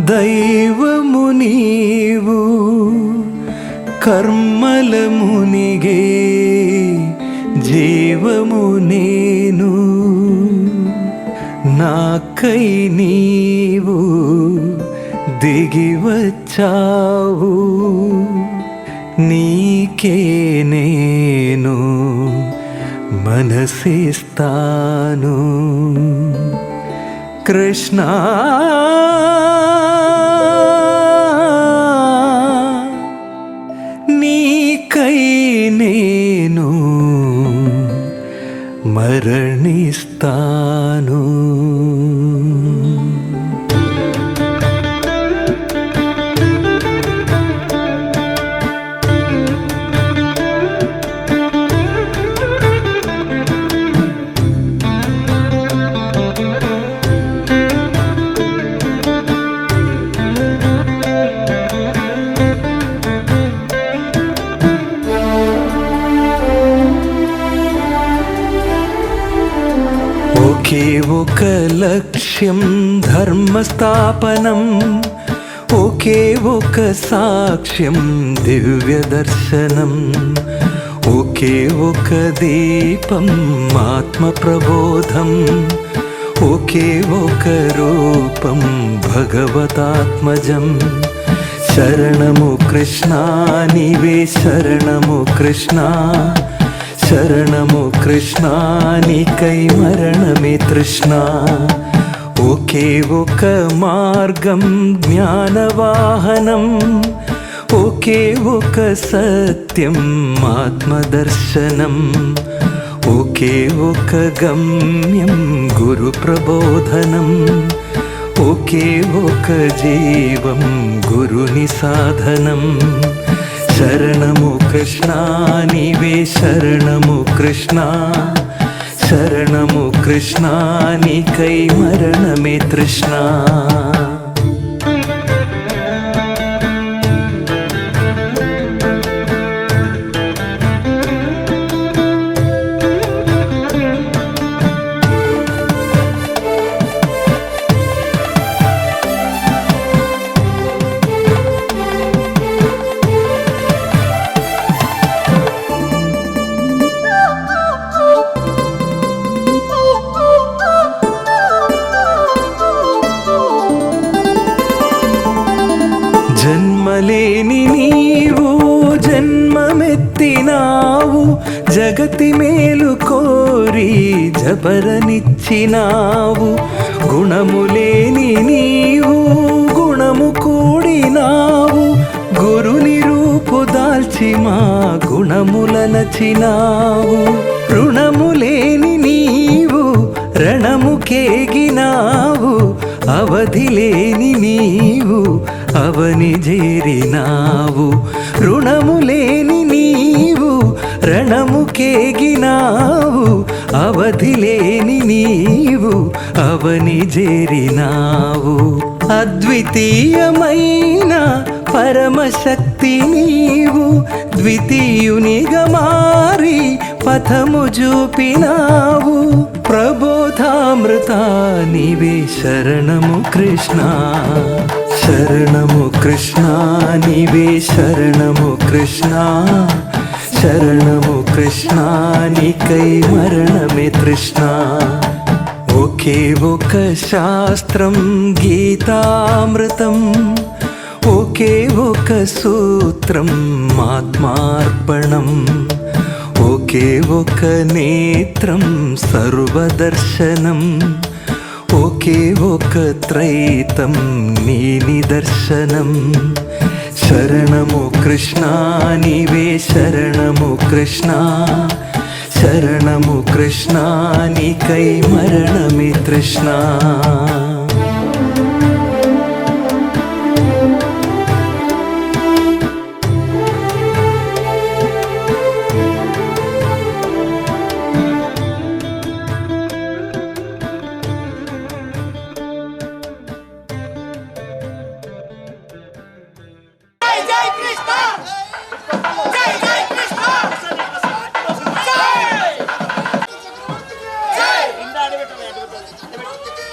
దైవము నీవు, కర్మల మునిగే జీవము నేను. నాకై నీవు దిగి వచ్చావు, నీకే నేను మనసిస్తాను. కృష్ణ నీకై నేను మరణిస్తాను. ఒకే ఒక లక్ష్యం ధర్మస్థాపనం, ఒకే ఒక సాక్ష్యం దివ్య దర్శనం, ఒకే ఒక దీపం ఆత్మ ప్రబోధం, ఒకే ఒక రూపం భగవతాత్మజం. శరణము కృష్ణ నీవే శరణము కృష్ణ, శరణము కృష్ణ నీకై మరణమే తృష్ణ. ఒకే ఒక మార్గం జ్ఞానవాహనం, ఒకే ఒక సత్యం ఆత్మదర్శనం, ఒకే ఒక గమ్యం గురు ప్రబోధనం, ఒకే ఒక జీవం గురుని సాధనం. శరణము కృష్ణ నీవే శరణము కృష్ణ, శరణము కృష్ణ నీకై మరణమే తృష్ణ. జన్మలేని నీవు జన్మమెత్తినావు, జగతి మేలు కోరి జబరనిచ్చినావు. గుణములేని నీవు గుణము కూడినావు, గురుని రూపు దాల్చి మా గుణముల నచినావు. రుణములేని నీవు రణముకేగినావు, అవధిలేని నీవు అవని చేరినావు. రుణములేని నీవు రణముకేగినావు, అవధిలేని నీవు అవని చేరినావు. అద్వితీయమైన పరమశక్తి నీవు, ద్వితీయునిగా మారి పథము చూపినావు. ప్రబోధామృత నీవే శరణము కృష్ణ, శరణము కృష్ణ నీవే శరణము కృష్ణ, శరణము కృష్ణ నీకై మరణమే తృష్ణ. ఒకే ఒక శాస్త్రం గీతామృతం, ఒకే ఒక సూత్రం ఆత్మార్పణం, ఒకే ఒక నేత్రం సర్వదర్శనం, ఒకే ఒక త్రైతం నీ నిదర్శనం. శరణము కృష్ణ నీవే శరణము కృష్ణ, శరణము కృష్ణ నీకై మరణమే తృష్ణ.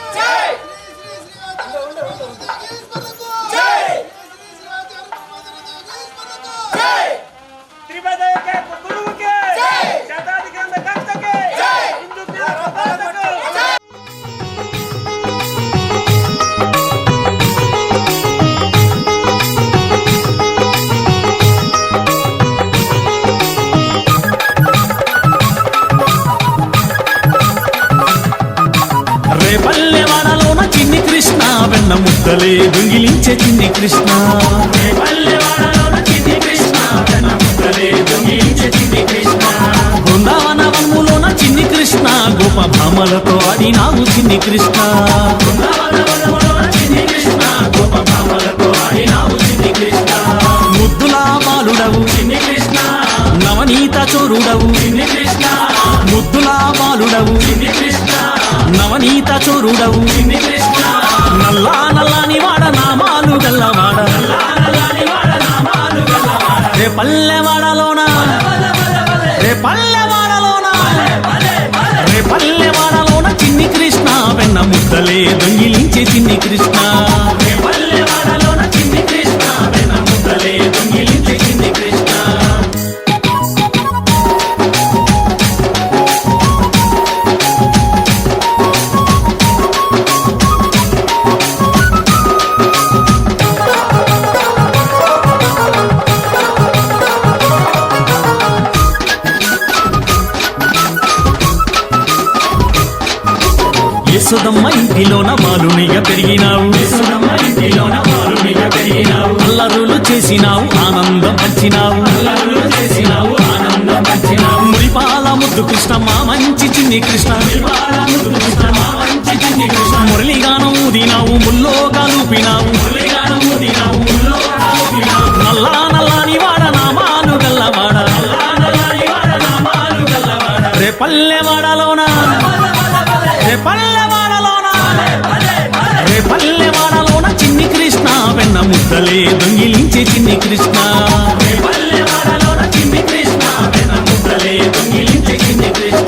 జై రేపల్లెవాడలోన చిన్ని కృష్ణ వెన్న ముద్దలే దొంగిలించే చిన్ని కృష్ణ రేపల్లెవాడలోన చిన్ని కృష్ణ వెన్న ముద్దలే దొంగిలించే చిన్ని కృష్ణ బృందావన వనములోన చిన్ని కృష్ణ గోప భామలతో ఆడినావు చిన్ని కృష్ణ బృందావన వనములోన చిన్ని కృష్ణ గోప భామలతో ఆడినావు చిన్ని కృష్ణ ముద్దులా బాలుడవు చిన్ని కృష్ణ నవనీత చోరుడవు చిన్ని కృష్ణ ముద్దులా బాలుడవు చిన్ని కృష్ణ నవనీత చోరుడవు చిన్ని కృష్ణ నల్లా నల్లాని వాడ నామాలు గల్లవాడ రే పల్లెవాడలోన రే పల్లెవాడలోన రే పల్లెవాడలోన చిన్ని కృష్ణ వెన్న ముద్దలే దొంగిలించే చిన్ని కృష్ణ రే పల్లెవాడలోన చిన్ని కృష్ణ వెన్న ముద్దలే దొంగిలించే చిన్ని కృష్ణ యశోదమ్మ ఇంటిలోన బాలునిగా పెరిగినావు యశోదమ్మ ఇంటిలోన బాలునిగా పెరిగినావు అల్లరులు చేసినావు ఆనందం పంచినావు అల్లరులు చేసినావు ఆనందం పంచినావు మురిపాల ముద్దు కృష్ణమ్మ మంచి చిన్ని కృష్ణ మురిపాల ముద్దు కృష్ణమ్మ మంచి చిన్ని కృష్ణ మురళిగానం ఊదినావు ముల్లో కాలుపినావు మురళిగానం ఊదినావు ముల్లో కాలుపినావు నల్లా నల్లాని వాడ నామాలు గల్లవాడ నల్లా నల్లాని వాడ నామాలు గల్లవాడ రే పల్లెవాడలోన రే పల్లెవాడలోన రే పల్లెవాడలోన చిన్ని కృష్ణ వెన్న ముద్దలే దొంగిలించే చిన్ని కృష్ణ రే పల్లెవాడలోన చిన్ని కృష్ణ వెన్న ముద్దలే దొంగిలించే చిన్ని కృష్ణ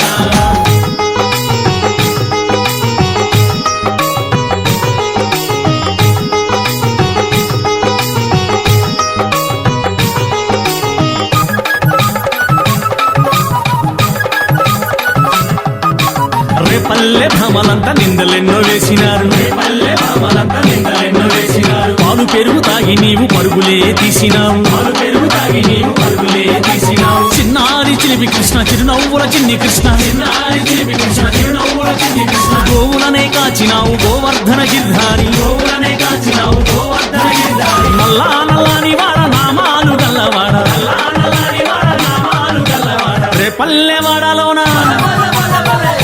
పల్లె భామలంతా నిందలెన్నో వేసినారు పల్లె భామలంతా నిందలెన్నో వేసినారు పాలు పెరుగు తాగి నీవు పరుగులే తీసినావు పాలు పెరుగు తాగి నీవు పరుగులే తీసినావు చిన్నారి చిలిపి కృష్ణ చిరునవ్వుల చిన్ని కృష్ణ చిన్నారి చిలిపి కృష్ణ చిరునవ్వుల చిన్ని కృష్ణ గోవులనే కాచినావు గోవర్ధన గిర్ధారి గోవులనే కాచినావు గోవర్ధన గిర్ధారి నల్లా నల్లాని వాడ నామాలు గల్లవాడ నల్లా నల్లాని వాడ నామాలు గల్లవాడ రే పల్లెవాడలోన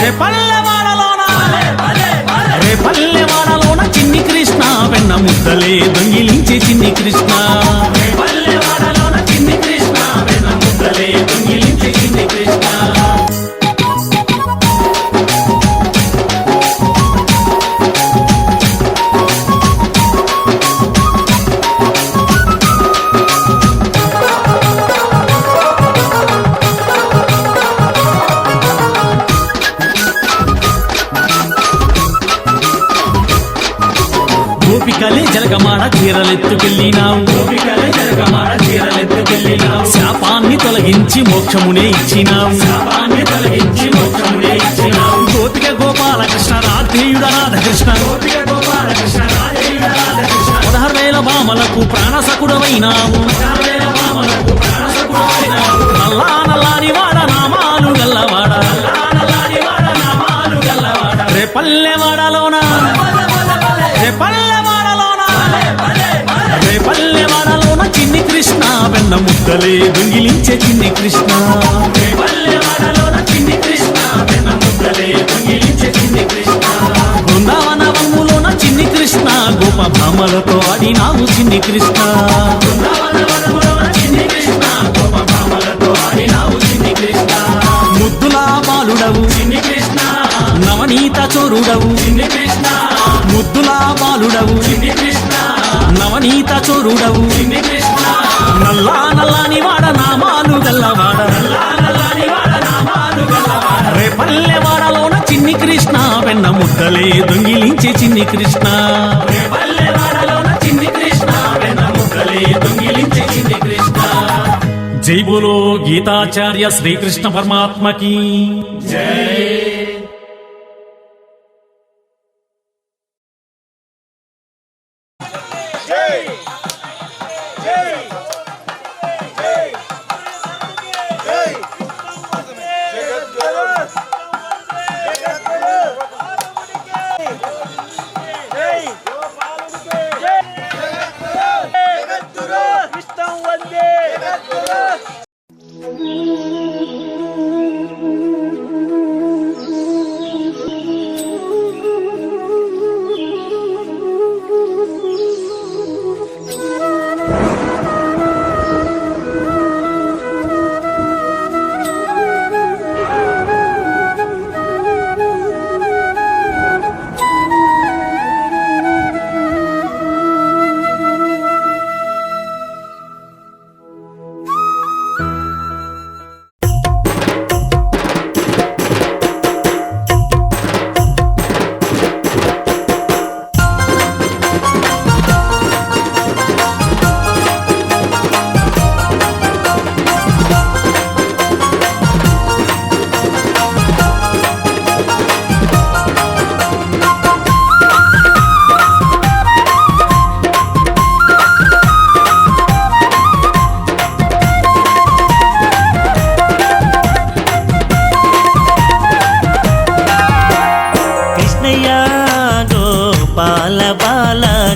రే పల్లెవాడలోన రే పల్లెవాడలోన చిన్ని కృష్ణ వెన్న ముద్దలే దొంగిలించే చిన్ని కృష్ణ రే పల్లెవాడలోన చిన్ని కృష్ణ వెన్న ముద్దలే దొంగిలించే చిన్ని కృష్ణ గోపికలే జలగమాడ చీరలెత్తుకెళ్ళినావు గోపికలే జలగమాడ చీరలెత్తుకెళ్ళినావు శాపాన్ని తొలగించి మోక్షమునే ఇచ్చినావు శాపాన్ని తొలగించి మోక్షమునే ఇచ్చినావు గోపిక గోపాలకృష్ణ రాధేయుడ రాధకృష్ణ గోపిక గోపాలకృష్ణ రాధేయుడ రాధకృష్ణ 16,000 భామలకు ప్రాణసకుడవైనావు 16,000 భామలకు ప్రాణసకుడవైనావు నల్లా నల్లాని వాడ నామాలు గల్లవాడ నల్లా నల్లాని వాడ నామాలు గల్లవాడ రే పల్లెవాడలోన రే పల్లెవాడలోన రే పల్లెవాడలోన చిన్ని కృష్ణ వెన్న ముద్దలే దొంగిలించే చిన్ని కృష్ణ రే పల్లెవాడలోన చిన్ని కృష్ణ వెన్న ముద్దలే దొంగిలించే చిన్ని కృష్ణ బృందావన వనములోన చిన్ని కృష్ణ గోప భామలతో ఆడినావు చిన్ని కృష్ణ బృందావన వనములోన చిన్ని కృష్ణ గోప భామలతో ఆడినావు చిన్ని కృష్ణ ముద్దులా బాలుడవు చిన్ని కృష్ణ నవనీత చోరుడవు చిన్ని కృష్ణ ముద్దులా బాలుడవు చిన్ని కృష్ణ నవనీత చోరుడవు చిన్ని కృష్ణ నల్లా నల్లాని వాడ నామాలు గల్లవాడ నల్లా నల్లాని వాడ నామాలు గల్లవాడ రే పల్లెవాడలోన చిన్ని కృష్ణ వెన్న ముద్దలే దొంగిలించే చిన్ని కృష్ణ రే పల్లెవాడలోన చిన్ని కృష్ణ వెన్న ముద్దలే దొంగిలించే చిన్ని కృష్ణ జై బోలో గీతాచార్య శ్రీకృష్ణ పరమాత్మకి జై.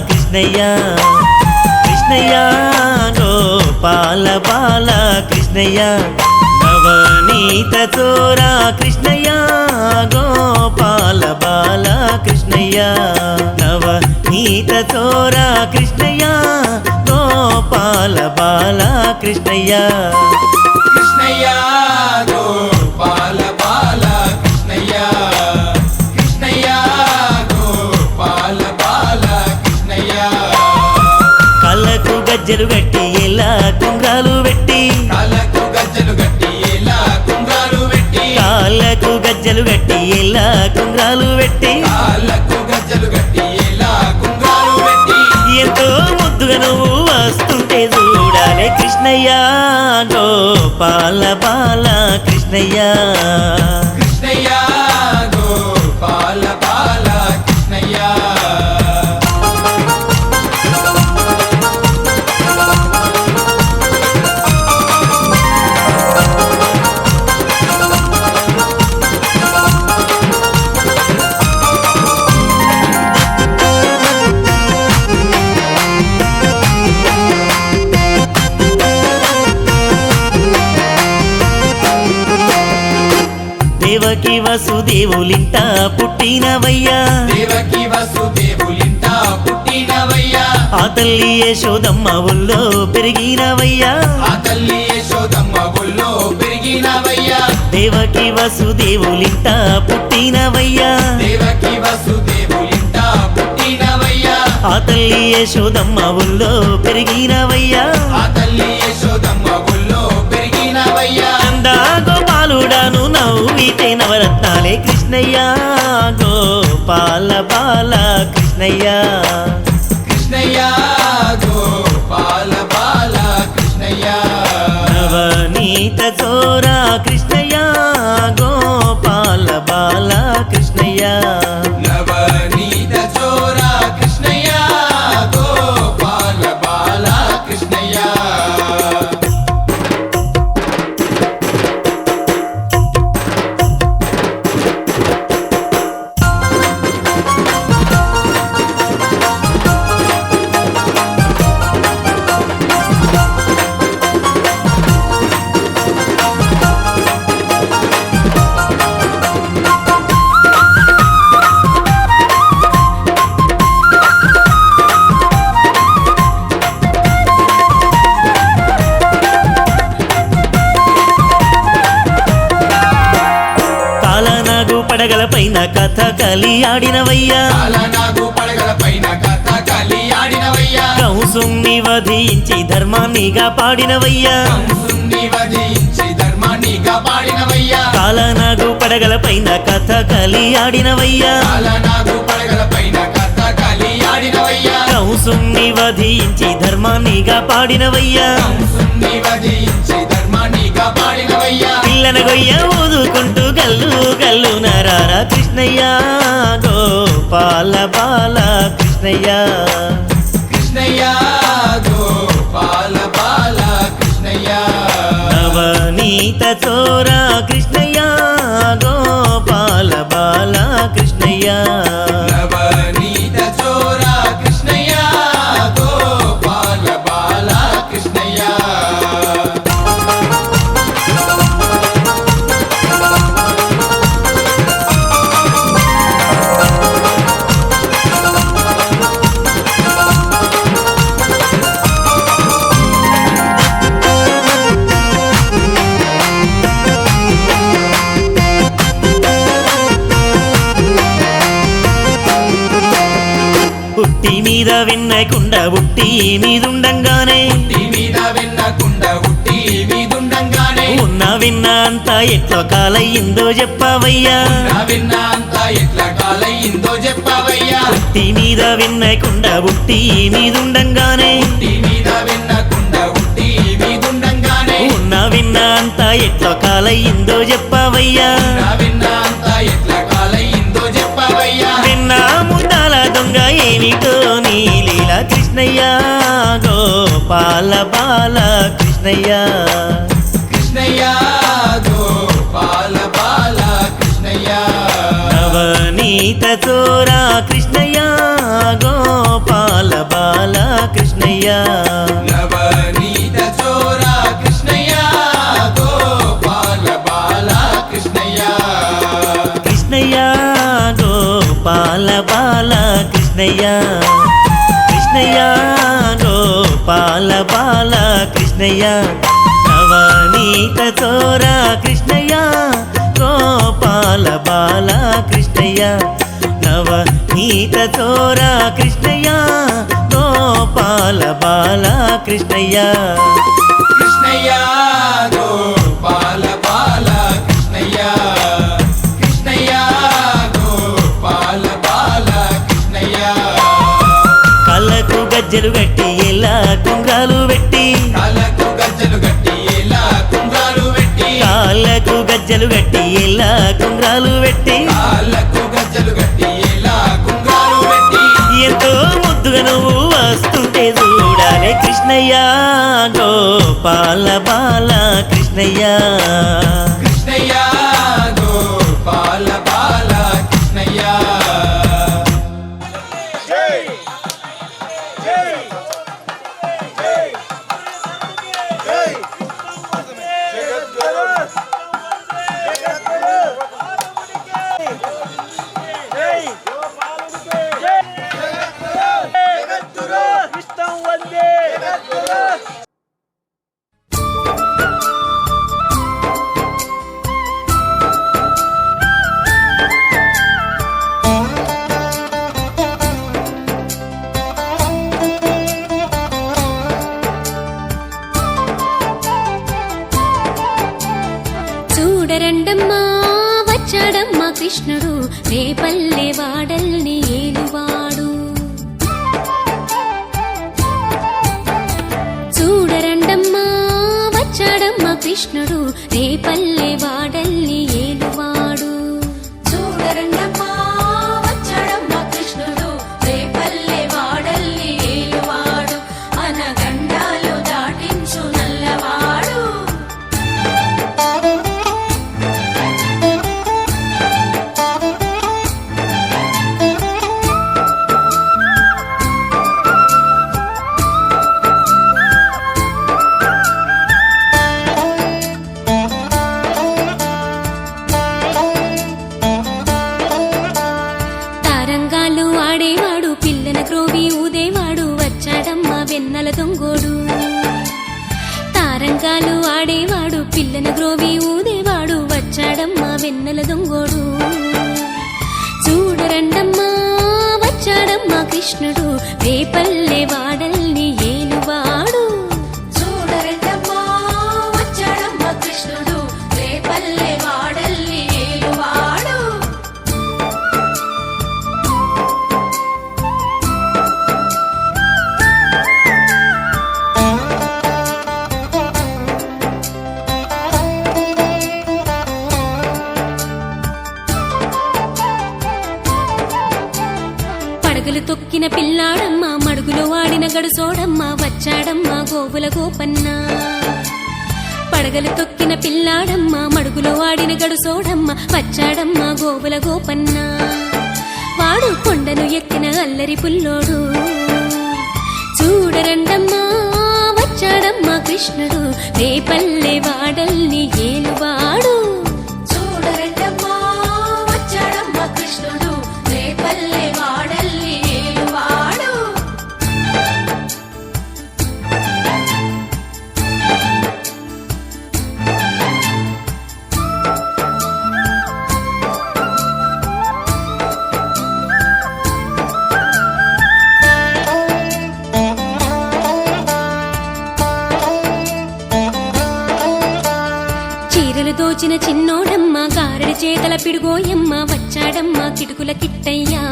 కృష్ణయ్య కృష్ణయ్య గోపాల బాల కృష్ణయ్య నవనీత చోరా కృష్ణయ్య గోపాల బాల కృష్ణయ్య నవనీత చోరా కృష్ణయ్య గోపాల బాల కృష్ణయ్య కృష్ణయ్య గోపాల బాల కృష్ణయ్య కృష్ణయ్య గోపాల బాల కృష్ణయ్య కళ్ళకు గజ్జలు గట్టి ఎలా కుంగాలు పెట్టి కాళ్ళకు గజ్జలు గట్టి ఎలా కుంగాలు పెట్టి కాళ్ళకు గజ్జలు గట్టి ఎలా కుంగాలు పెట్టి కాళ్ళకు గజ్జలు గట్టి ఎలా కుంగాలు పెట్టి ఎంతో ముద్దుగా నువ్వు వస్తుంటే చూడాలి కృష్ణయ్య గోపాల బాల కృష్ణయ్య కృష్ణయ్య గోపాల బాల కృష్ణయ్య దేవకి వసుదేవులింట పుట్టినవయ్యా దేవకి వసుదేవులింట పుట్టినవయ్యా ఆ తల్లి యశోదమ్మ ఊళ్ళో పెరిగినవయ్యా ఆ తల్లి యశోదమ్మ ఒళ్ళో పెరిగినవయ్యా దేవకి వసుదేవులింట పుట్టినవయ్యా దేవకి వసుదేవులింట పుట్టినవయ్యా ఆ తల్లి యశోదమ్మ ఊళ్ళో పెరిగినవయ్యా ఆ తల్లి యశోదమ్మ ఒళ్ళో పెరిగినవయ్యా నందా గోపాలుడాను నవ్వితే నవరత్నాలే కృష్ణయ్య గోపాల బాల కృష్ణయ్య కృష్ణయ్య గోపాల బాల కృష్ణయ్య నవనీత చోరా కృష్ణయ్య గోపాల బాల కృష్ణయ్య నవనీత చోరా కృష్ణయ్య గోపాల బాల కృష్ణయ్య కాలనాగు పడగల పైన కథకలి ఆడినవయ్యా కాలనాగు పడగల పైన కథకలి ఆడినవయ్యా కంసుని వధించి ధర్మాన్నిగా పాడినవయ్యా కంసుని వధించి ధర్మాన్ని కాపాడినవయ్యా కాలనాగు పడగల పైన కథకలి ఆడినవయ్యా కాలనాగు పడగల పైన కథకలి ఆడినవయ్యా కంసుని వధించి ధర్మాన్నిగా పాడినవయ్యా కంసుని వధించి ధర్మాన్ని కాపాడినవయ్యా పిల్లన గొయ్య ఊదుకుంటూ గల్లు గల్లు నరారా కృష్ణయ్య గోపాల బాల కృష్ణయ్య కృష్ణయ్య గోపాల బాల కృష్ణయ్య నవనీత చోరా కృష్ణయ్య గోపాల బాల కృష్ణయ్య నవనీత చోరా కృష్ణయ్య గోపాల బాల కృష్ణయ్య పుట్టి మీద వెన్నకుండ పుట్టి మీదుండంగానే పుట్టి మీద వెన్నకుండ పుట్టి మీదుండంగానే ఉన్న విన్న అంతా ఎట్లా కాలయ్యిందో చెప్పవయ్యా నా విన్న అంతా ఎట్లా కాలయ్యిందో చెప్పవయ్యా పుట్టి మీద వెన్నకుండ పుట్టి మీదుండంగానే పుట్టి మీద వెన్నకుండ పుట్టి మీదుండంగానే ఉన్న విన్న అంతా ఎట్లా కాలయ్యిందో చెప్పవయ్యా నా విన్న అంతా ఎట్లా కాలయ్యిందో చెప్పవయ్యా విన్న ముద్దాల దొంగ ఏమిటో నీ లీల కృష్ణయ్య గోపాల బాల కృష్ణయ్య కృష్ణయ్య గోపాల బాల కృష్ణయ్య నవనీత చోరా కృష్ణయ్య గోపాల బాల కృష్ణయ్య నవనీత చోరా కృష్ణయ్య గోపాల బాల కృష్ణయ్య కృష్ణయ్య గోపాల బాల కృష్ణయ్య కృష్ణయ్య గోపాల బాల కృష్ణయ్య నవనీత చోరా కృష్ణయ్య గోపాల బాల కృష్ణయ్య నవనీత చోరా కృష్ణయ్య గోపాల బాల కృష్ణయ్య కృష్ణయ్య గోపాల బాల కృష్ణయ్య కృష్ణయ్య గోపాల బాల కృష్ణయ్య కళ్ళకు గజ్జలు గట్టి ఎలా కుంగాలు పెట్టి కాళ్ళకు గజ్జలు గట్టి ఎలా కుంగాలు పెట్టి కాళ్ళకు గజ్జలు గట్టి ఎలా కుంగాలు పెట్టి కాళ్ళకు గజ్జలు గట్టి ఎలా కుంగాలు పెట్టి ఎంతో ముద్దుగా నువ్వు వస్తుంటే చూడాలి కృష్ణయ్య గోపాల బాల కృష్ణయ్య కృష్ణయ్య గోపాల బాల కృష్ణయ్య చూడరండమ్మా వచ్చాడమ్మా కృష్ణుడు రేపల్లె వాడల్ని ఏలువాడు చూడరండమ్మా వచ్చాడమ్మా కృష్ణుడు రేపల్లె వాడల్ని ఏలువాడు చూడరండమ్మా వచ్చాడమ్మా కృష్ణుడు రేపల్లె వాడల్ని ఏలువాడు అనగండాలు దాటించు నల్లవాడు తారంగాలు ఆడేవాడు పిల్లన క్రోవి ఊదేవాడు వచ్చాడమ్మా వెన్నెల దొంగోడు తారంగాలు ఆడేవాడు పిల్లన గ్రోవి ఊదేవాడు వచ్చాడమ్మా వెన్నెల దొంగోడు చూడరండమ్మా వచ్చాడమ్మా కృష్ణుడు రేపల్లె వాడల్ని ఏలువాడు చూడరండమ్మా వచ్చాడమ్మా కృష్ణుడు రేపల్లె వాడల్ని ఏలువాడు పడగలు తొక్కిన పిల్లాడమ్మ మడుగులో వాడిన గడుసోడమ్మ వచ్చాడమ్మ గోవుల గోపన్న పడగలు తొక్కిన పిల్లాడమ్మ మడుగులో వాడిన గడుసోడమ్మ వచ్చాడమ్మ గోవుల గోపన్న వాడు కొండను ఎక్కిన అల్లరి పుల్లోడు చూడరండమ్మా వచ్చాడమ్మా కృష్ణుడు రేపల్లె వాడల్ని ఏలువాడు చూడరండమ్మా వచ్చాడమ్మా కృష్ణుడు రేపల్లె వాడల్ని ఏలువాడు దోచిన చిన్నోడమ్మ గారడి చేతల పిడుగోయమ్మ వచ్చాడమ్మ కిటుకుల కిట్టయ్యా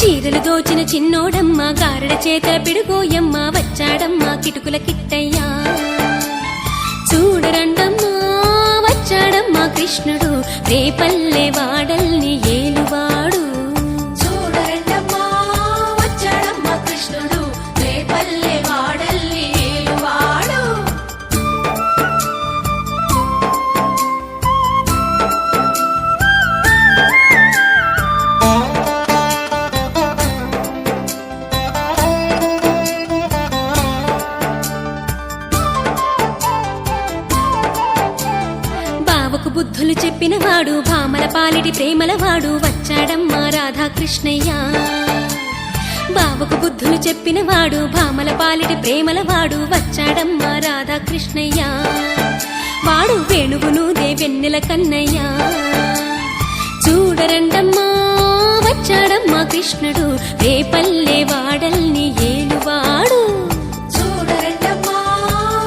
చీరలు దోచిన చిన్నోడమ్మ గారడ చేతల పిడుగోయమ్మ వచ్చాడమ్మ కిటుకుల కిట్టయ్యా చూడరండమ్మా వచ్చాడమ్మ కృష్ణుడు రేపల్లె వాడల్ని ఏలువాడు చూడరండమ్మా వచ్చాడమ్మ కృష్ణుడు రేపల్లె వాడల్ని ఏలువాడు బావకు బుద్ధులు చెప్పినవాడు భామల పాలిటి ప్రేమలవాడు వచ్చాడమ్మా రాధాకృష్ణయ్య బావకు బుద్ధులు చెప్పినవాడు భామల పాలిటి ప్రేమలవాడు వచ్చాడమ్మా రాధాకృష్ణయ్య వాడు వేణువును వెన్నెల కన్నయ్య చూడరండమ్మా వచ్చాడమ్మా కృష్ణుడు రేపల్లె వాడల్ని ఏలువాడు చూడరండమ్మా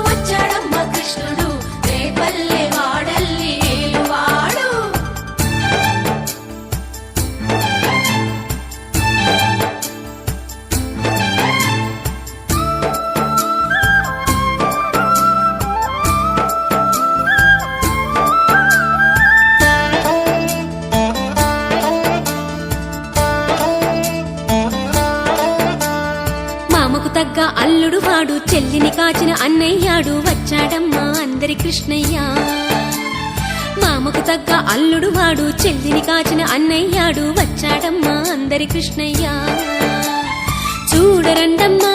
వచ్చాడమ్మా కృష్ణుడు రేపల్లె వాడల్ని ఏలువాడు మామకు తగ్గ అల్లుడు వాడు చెల్లిని కాచిన అన్నయ్యాడు వచ్చాడమ్మా అందరి కృష్ణయ్య మామకు తగ్గ అల్లుడు వాడు చెల్లిని కాచిన అన్నయ్యాడు వచ్చాడమ్మా అందరి కృష్ణయ్య చూడరండమ్మా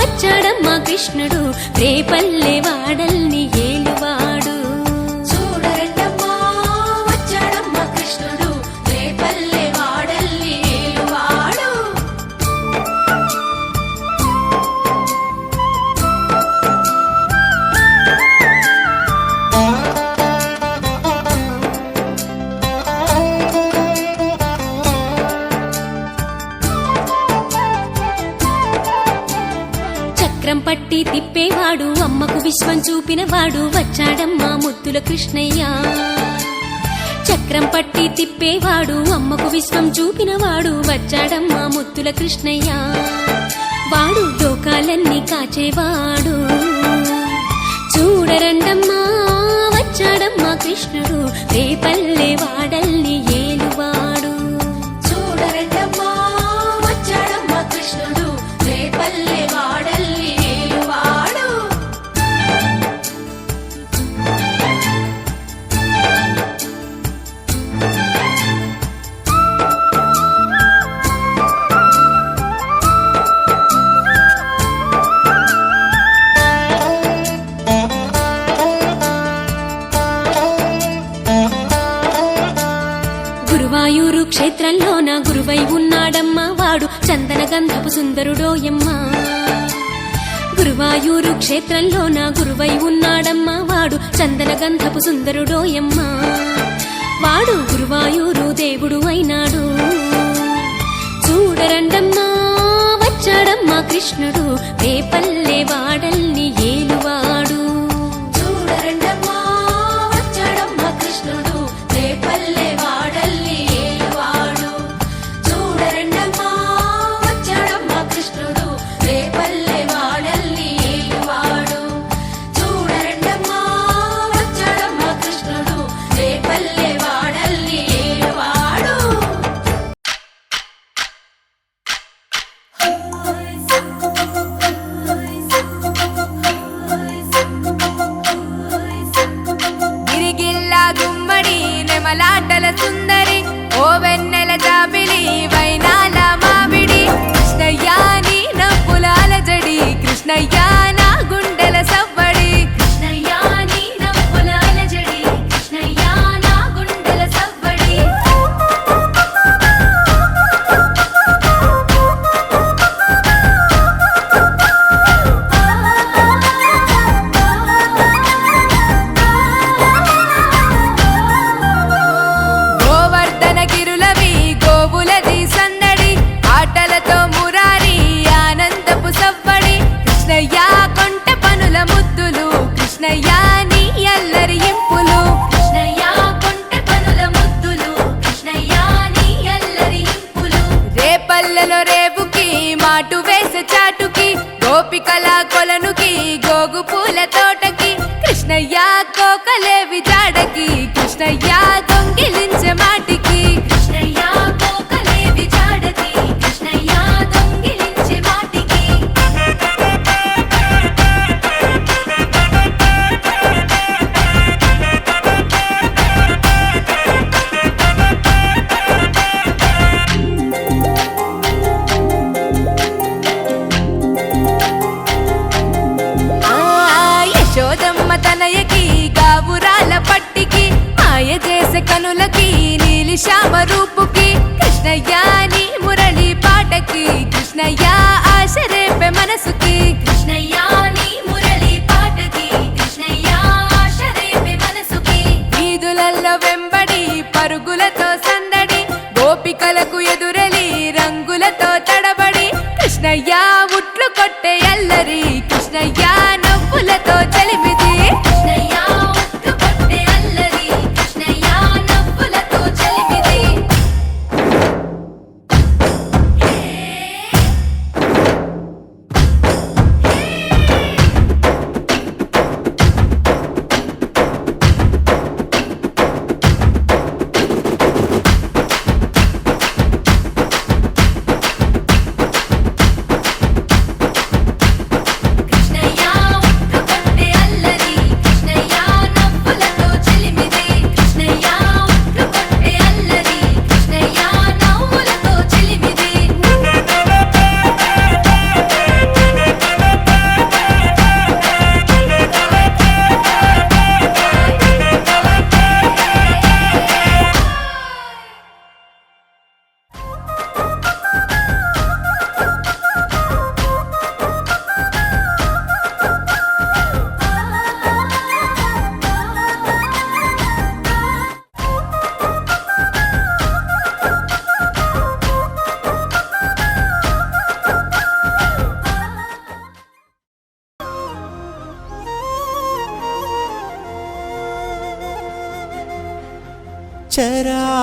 వచ్చాడమ్మా కృష్ణుడు రేపల్లె వాడల్ని ఏలువాడు చూడరండమ్మా వచ్చాడమ్మా కృష్ణుడు రేపల్లె వాడల్ని ఏలువాడు చక్రం పట్టి తిప్పేవాడు అమ్మకు విశ్వం చూపినవాడు వచ్చాడమ్మా ముద్దుల కృష్ణయ్య చక్రం పట్టి తిప్పేవాడు అమ్మకు విశ్వం చూపినవాడు వచ్చాడమ్మా ముద్దుల కృష్ణయ్య వాడు లోకాలన్నీ కాచేవాడు చూడరండమ్మా వచ్చాడమ్మా కృష్ణుడు రేపల్లె వాడల్ని ఏలువాడు చూడరండమ్మా వచ్చాడమ్మా కృష్ణుడు రేపల్లె వాడల్ని ఏలువాడు గురువాయూరు క్షేత్రంలోన గురువై ఉన్నాడమ్మా వాడు చందన గంధపు సుందరుడోయమ్మా గురువాయూరు క్షేత్రంలోన గురువై ఉన్నాడమ్మా వాడు చందన గంధపు సుందరుడోయమ్మా వాడు గురువాయూరు దేవుడు అయినాడు చూడరండమ్మా వచ్చాడమ్మా కృష్ణుడు రేపల్లె వాడల్ని ఏలువాడు చూడరండమ్మా వచ్చాడమ్మా కృష్ణుడు రేపల్లె వాడల్ని ఏలువాడు చూడరండమ్మా వచ్చాడమ్మా కృష్ణుడు రేపల్లె వాడల్ని ఏలువాడు చూడరండమ్మా వచ్చాడమ్మా కృష్ణుడు రేపల్లె వాడల్ని ఏలువాడు గిరిగిల్లా గుమ్మడి నెమలాటల సుందరి ఓ వెన్నెల జాబిలి వైనాల మామిడి కృష్ణయ్యా నీ నవ్వులాల జడి కృష్ణయ్యా నా గుండెల సవ్వడి కృష్ణయ్యా నీ నవ్వులాల జడి కృష్ణయ్యా నా గుండెల సవ్వడి పూలలో రేపుకి మాటు వేసే చాటుకి గోపికల కొలనుకి గోగు పూల తోటకి కృష్ణయ్య కోకలేవి జాడకి కృష్ణయ్య దొంగిలించే మాటికి కృష్ణయ్య కోకలేవి జాడకి కృష్ణయ్య దొంగిలించే మాటికి యశోదమ్మ తనయకి గావురాల పట్టికి మాయ చేసే కనులకి నీలి శ్యామ రూపుకి కృష్ణయ్య నీ మురళి పాటకి కృష్ణయ్య ఆశ రేపే మనసుకి కృష్ణయ్య నీ మురళి పాటకి కృష్ణయ్య ఆశ రేపే మనసుకి వీధులల్లో వెంబడి పరుగులతో సందడి గోపికలకు ఎదురెలి రంగులతో తడబడి కృష్ణయ్య ఉట్లు కొట్టే అల్లరి కృష్ణయ్య నవ్వులతో చలిమిది కృష్ణయ్య ఉట్లు కొట్టే అల్లరి కృష్ణయ్య నవ్వులతో చలిమిది కృష్ణయ్య ఉట్లు కొట్టే అల్లరి కృష్ణయ్య నవ్వులతో చలిమిది కృష్ణయ్య ఉట్లు కొట్టే అల్లరి కృష్ణయ్య నవ్వులతో చలిమిది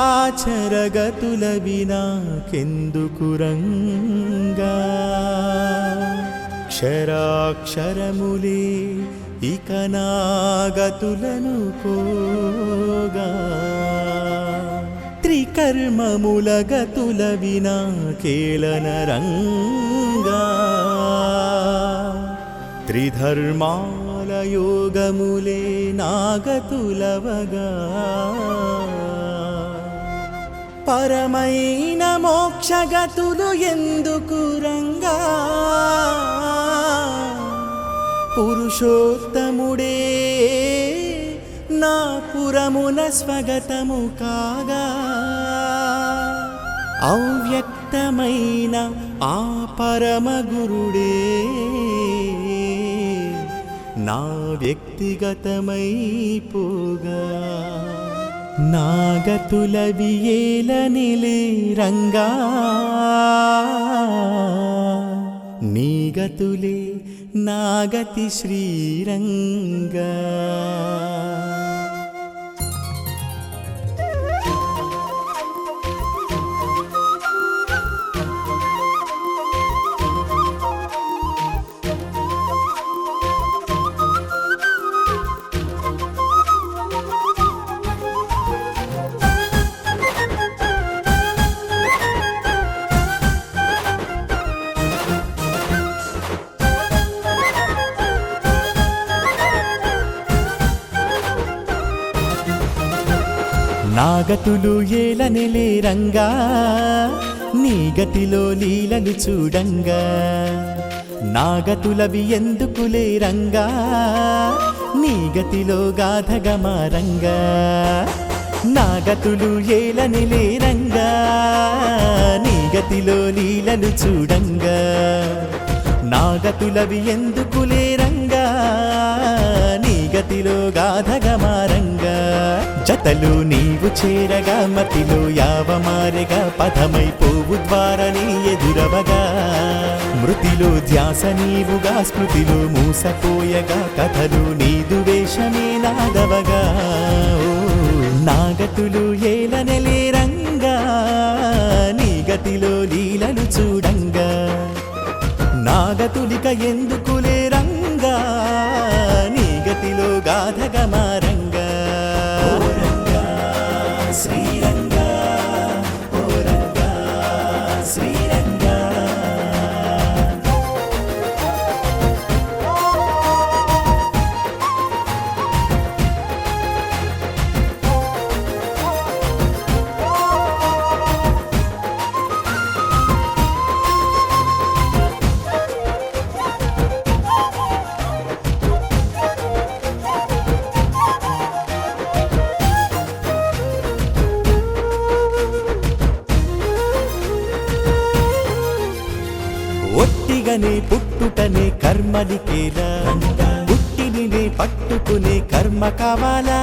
చరాచరగతుల వినాకెందుకురంగా క్షరాక్షరములే ఇక నాగతులను పోగా త్రికర్మముల గతుల వినాకేలనరంగా త్రిధర్మాల యోగములే నాగతులవగా పరమైన మోక్షగతులు ఎందుకు రంగా పురుషోత్తముడే నా పురమున స్వగతము కాగా అవ్యక్తమైన ఆ పరమగురుడే నా వ్యక్తిగతమైపోగా నాగతుల వియేలనిలే రంగా నీగతులే నాగతి శ్రీరంగా నాగతులు ఏలనిలే రంగా నీ గతిలో లీలలు చూడంగా నాగతులవి ఎందుకులే రంగా నీ గతిలో గాథగా మారంగా నాగతులు ఏలనిలే రంగా నీ గతిలో లీలలు చూడంగా నాగతులవి ఎందుకులే రంగా నీ గతిలో గాథగా మారంగా జతలు నీవు చేరగా మతిలో యావమారెగా పథమైపోవు ద్వారని ఎదురవగా మృతిలో ధ్యాస నీవుగా స్మృతిలో మూసపోయగా కథలు నీదు వేషమే నాదవగా నాగతులు ఏలనలే రంగా నీ గతిలో లీలలు చూడంగా నాగతులిక ఎందుకులే రంగా నీ గతిలో గాథగా మారంగా శ్రీరంగా ఓ రంగా శ్రీరంగా ఒట్టిగనే పుట్టుటనే కర్మలికేలా పుట్టినినే పట్టుకునే కర్మ కావాలా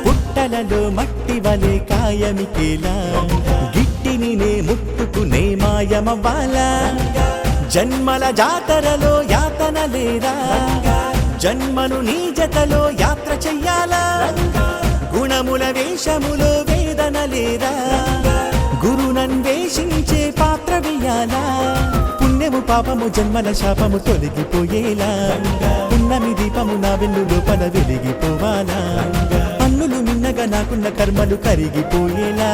పుట్టలలో మట్టి వలె కాయమికేలా గిట్టినినే ముట్టుకునే మాయమవ్వాలా జన్మల జాతరలో యాతన లేరా జన్మను నీ జతలో యాత్ర చెయ్యాలా గుణముల వేషములో వేదన లేరా గురునన్వేషించే పాత్ర వేయాలా పుణ్యము పాపము జన్మల శాపము తొలగిపోయేలా పున్నమి దీపము నా వెన్ను లోపల వెలిగిపోవాలా పన్నులు మిన్నగా నాకున్న కర్మలు కరిగిపోయేలా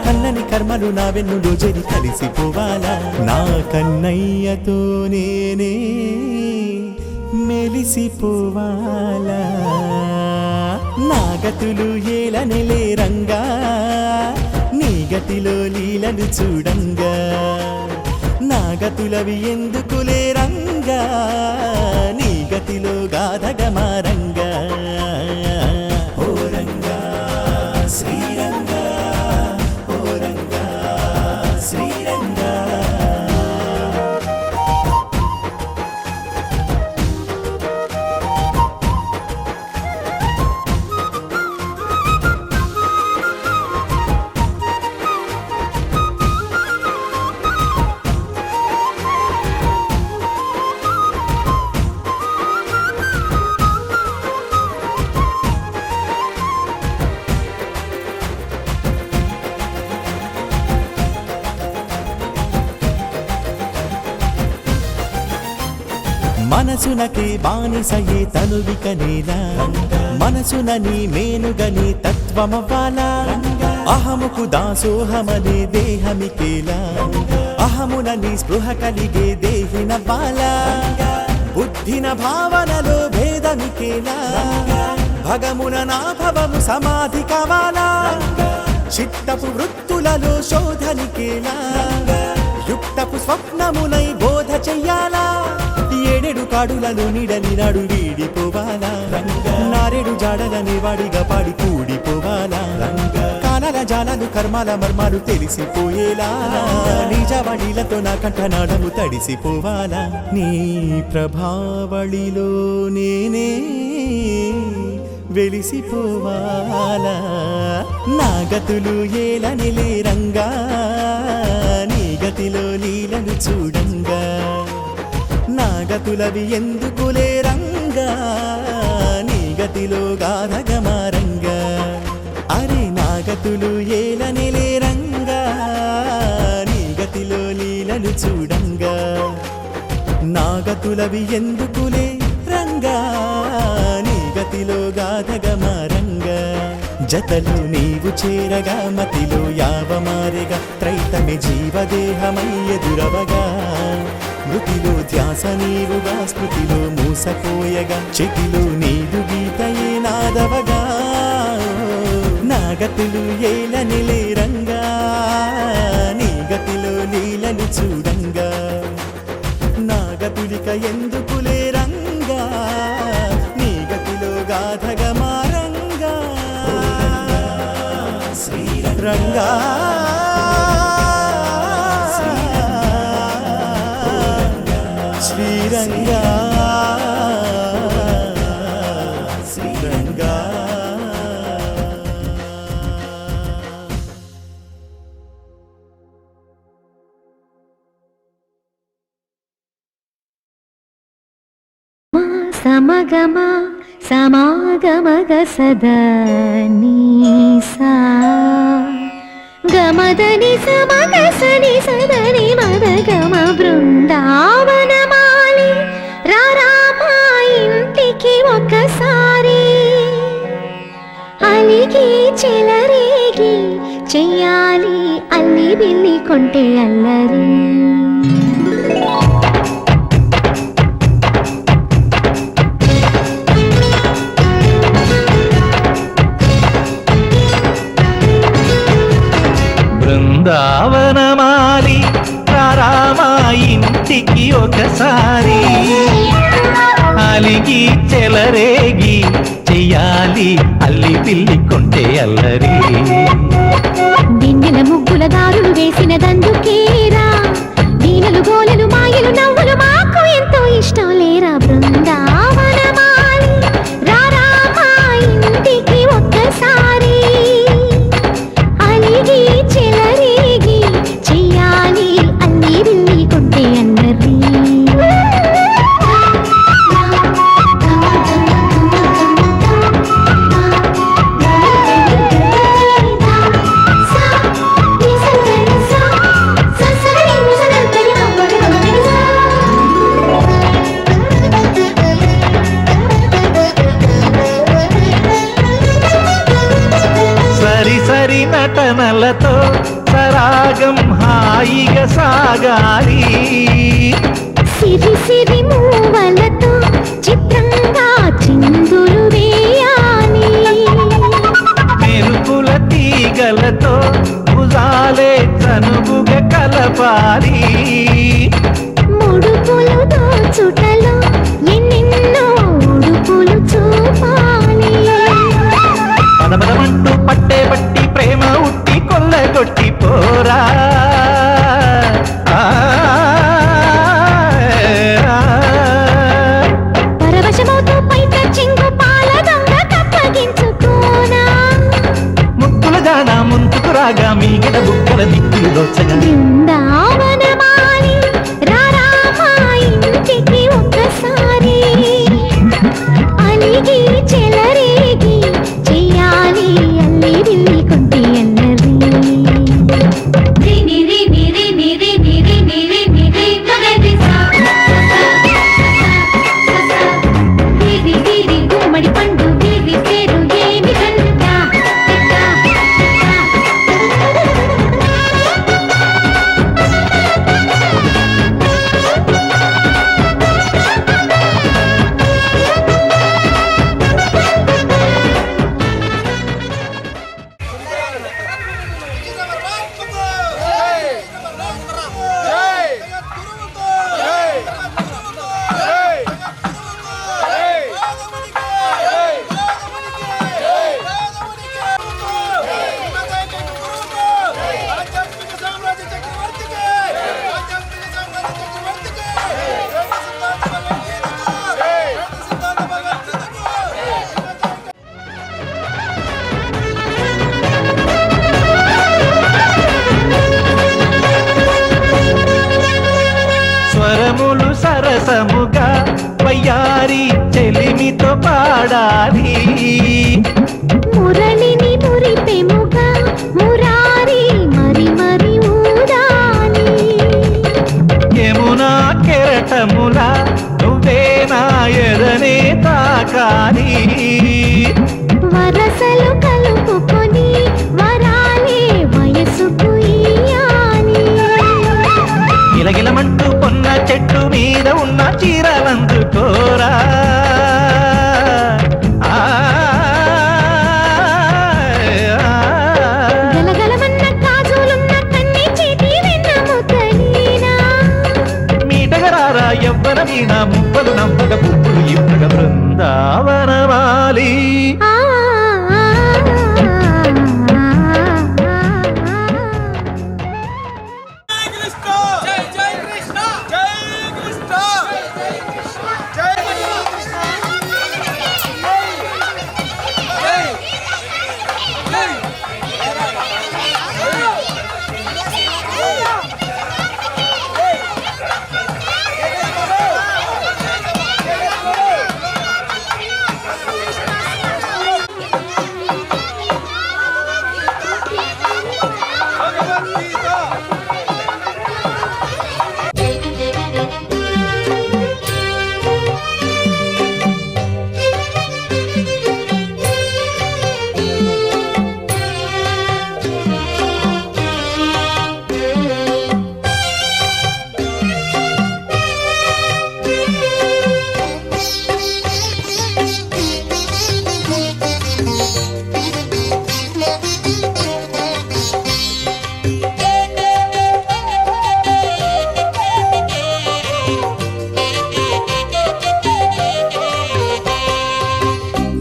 కన్నని కర్మలు నా వెన్నులో జరి కలిసిపోవాలా నా కన్నయ్యతో నేనే మెలిసిపోవాలా నాగతులు ఏలనెలే రంగా నీ గతిలో లీలలు చూడంగా నాగతులవి ఎందుకులే రంగా నీ గతిలో గాథగా మారంగా ఓ రంగా శ్రీరంగా ఓ రంగా శ్రీరంగా మనసునకి బానిసయే తనువిక నేలా మనసున నీ మేనుగని తత్వమవ్వాలా అహముకు దాసోహమనే దేహమికేలా అహమున నీ స్పృహ కలిగే దేహినవ్వాలా బుద్ధిన భావనలో భేదమికేలా భగమున నా భవము సమాధి కావాలా చిత్తపు వృత్తులలో శోధనికేలా యుక్తపు స్వప్నమునై బోధ చెయ్యాలా ఏడెడు కాడులలో నిడని నాడు వీడిపోవాలా నారెడు జాడలని వాడిగా పాడి కూడిపోవాలా కాలాల జాలాలు కర్మాల మర్మాలు తెలిసిపోయేలా నిజవాణిలతో నా కంఠనాడము తడిసిపోవాలా నీ ప్రభావళిలో నేనే వెలిసిపోవాలా నాగతులు ఏలనిలే రంగా నీ గతిలో లీలలు చూడంగా నాగతులవి ఎందుకులే రంగా నీ గతిలో గాథగా మారంగా అరే నాగతులు ఏలనిలే రంగా నీ గతిలో లీలలు చూడంగా నాగతులవి ఎందుకులే రంగా నీ గతిలో గాథగా మారంగా జతలు నీవు చేరగా మతిలో యావమారెగా త్రైతమే జీవదేహమై ఎదురవగా మృతిలో ధ్యాస నీవుగా స్మృతిలో మూసపోయగా చెటిలో నీదు గీతయే నాదవగా నాగతులు ఏలనిలే రంగా నీ గతిలో లీలలు చూడంగా నాగతులిక ఎందుకులే రంగా నీ గతిలో గాథగా మారంగా శ్రీరంగా శ్రీరంగా శ్రీరంగా సమగమ సమాగమగ సదా నీసా గ గమదని సమగ సని సదని మదగమ బృందావనమాలి రారామా ఇంటికి ఒకసారి అలిగి చెలరేగి చెయ్యాలి అల్లి బిల్లి కొంటే అల్లరి బృందావనమాలి రారామా ఇంటికి ఒకసారి అలిగి చెలరేగి చెయ్యాలి అల్లి పిల్లి కొంటే అల్లరి వెన్నెల ముగ్గుల దారులు వేసిన దందుకేరా వీణలు గోలెలు మాయలు నవ్వులు మాకు ఎంతో ఇష్టం లేరా బృందావనమాలి రారామా ఇంటికి ఒక్కసారి అలిగి చెలరేగి చెయ్యాలి అల్లి బిల్లి కొంటే అన్నది సరి సరి నటనలతో సరాగం హాయిగా సాగాలి సిరి సిరి మూవలతో చిత్రంగా చిందులు వేయాలి మెరుపుల తీగలతో భుజాలే చనువుగా కలపాలి ముడుపులు దోచుటలో ఎన్నెన్నో ఉడుపులు చూపాలి పదపదమంటూ పట్టే పట్టి ప్రేమ ఉట్టి కొల్లగొట్టి పోరా పరవశమవుతూ పైట చెంగు పాల దొంగ కప్పగించుకోనా ముక్కుల జాన ముందుకు రాగా మీగడ బుక్కల దిక్కులు దోచగా బృందావనమాలి రారామా ఇంటికి ఒక్కసారి అలిగి చెలరేగి చెయ్యాలి అల్లి బిల్లి కొంటే అన్నది రిని రిని రిని రిని రిని రిని రి మగది సా గిరి గిరి గుమ్మడి పండు గిరి పేరు ఏమి కంట స్వరములు సరసముగా వయ్యారి చెలిమితో పాడాలి మురళిని మురిపెముగా మురారి మరి మరి ఊదాలి యమునా కెరటములా నువ్వే నా ఎదనే తాకాలి వరసలు కలుపుకొని వరాలే వయసుకు ఇయ్యాలి గిలగిలమంటూ పొన్న చెట్టు మీద ఉన్న చీరలందుకోరా గలగలమన్న కాజులున్న కన్ని చేతి వెన్న ముద్దలీనా మీటగరారా ఎవ్వర వీణ ముప్పలు నవ్వగ పువ్వులు ఇవ్వగ బృందావనమాలి ఆ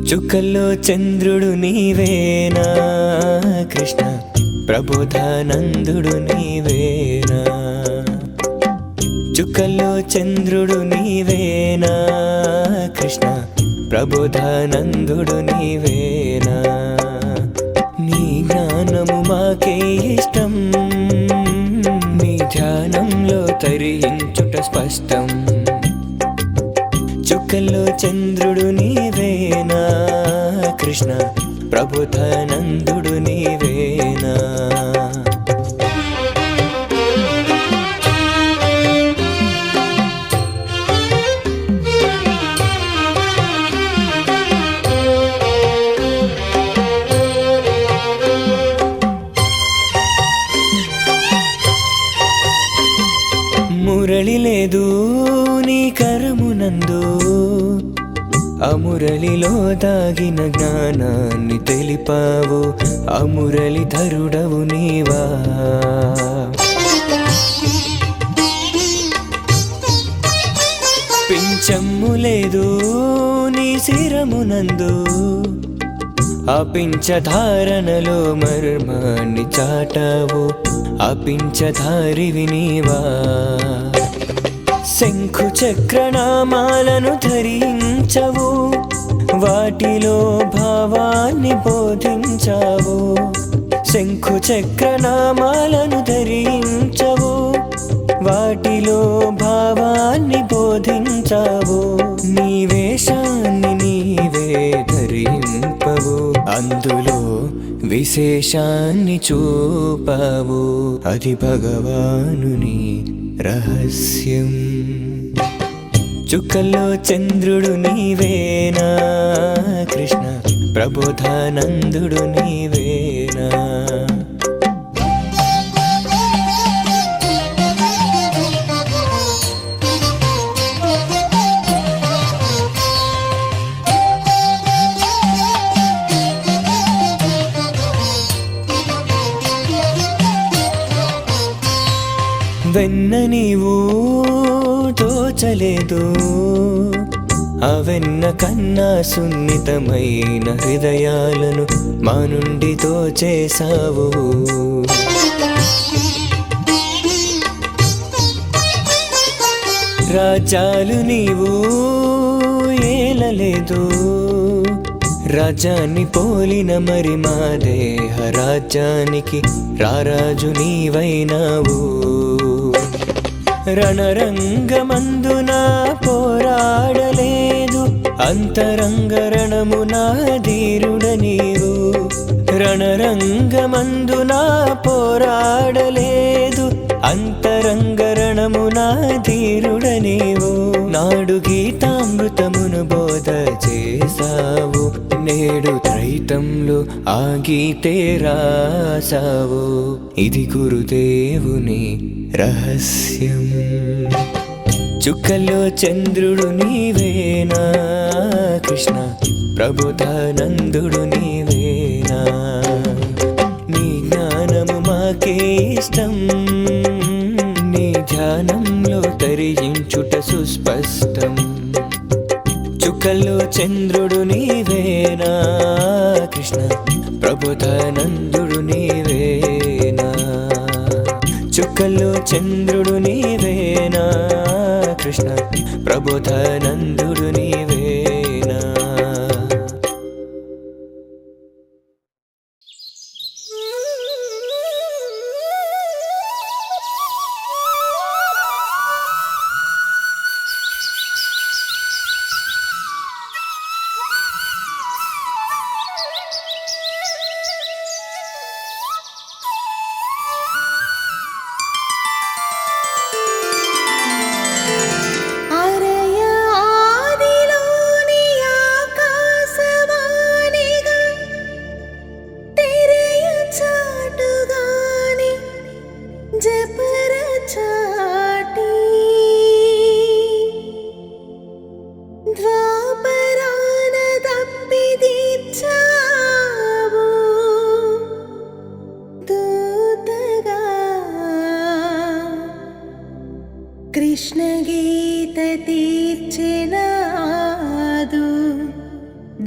చుక్కల్లో చంద్రుడు నీవేనా కృష్ణ ప్రబోధానందుడు నీవేనా చుక్కల్లో చంద్రుడు నీవేనా కృష్ణ ప్రబోధానందుడు నీవేనా నీ జ్ఞానము మాకే ఇష్టం నీ ధ్యానంలో తరించుట స్పష్టం చుక్కల్లో చంద్రుడు నీవేనా కృష్ణ ప్రబోధానందుడు నీవేనా మురళి లేదు నీ కరమునందు అమురళిలో దాగిన జ్ఞానాన్ని తెలిపావు అమురళిధరుడవు నీవా పించమ్ము లేదు నీ శిరమునందు ఆ పించధారణలో మర్మాన్ని చాటావు ఆ పించధారివి నీవా శంఖు చక్రనామాలను ధరించవు వాటిలో భావాన్ని బోధించావు శంఖు చక్రనామాలను ధరించవు వాటిలో భావాన్ని బోధించావు నీ వేషాన్ని నీవే ధరింపవు అందులో విశేషాన్ని చూపావు అది భగవానుని రహస్యం చుక్కల్లో చంద్రుడు నీవేనా కృష్ణ ప్రబోధానందుడు నీవేనా వెన్న నీవు తోచలేదు ఆ వెన్న కన్నా సున్నితమైన హృదయాలను మా నుండి తోచేసావు రాజ్యాలు నీవు ఏలలేదు రాజ్యాన్ని పోలిన మరి మా దేహ రాజ్యానికి రారాజు నీవైనావు రణరంగమందున పోరాడలేదు అంతరంగ రణమున ధీరుడ నీవు రణరంగమందున పోరాడలేదు అంతరంగ రణమున ధీరుడ నీవు నాడు గీతామృతమును బోధ చేసావు నేడు త్రైతంలో ఆ గీతే రాసావు ఇది గురుదేవుని రహస్యం చుక్కల్లో చంద్రుడు నీవేనా కృష్ణ ప్రబోధానందుడు నీవేనా నీ జ్ఞానము మాకే ఇష్టం నీ ధ్యానంలో తరించుట సుస్పష్టం చుక్కల్లో చంద్రుడు నీవేనా కృష్ణ ప్రబోధానందుడు నీవేనా చుక్కల్లో చంద్రుడు నీవేనా కృష్ణ ప్రబోధానందుడు నీవేనా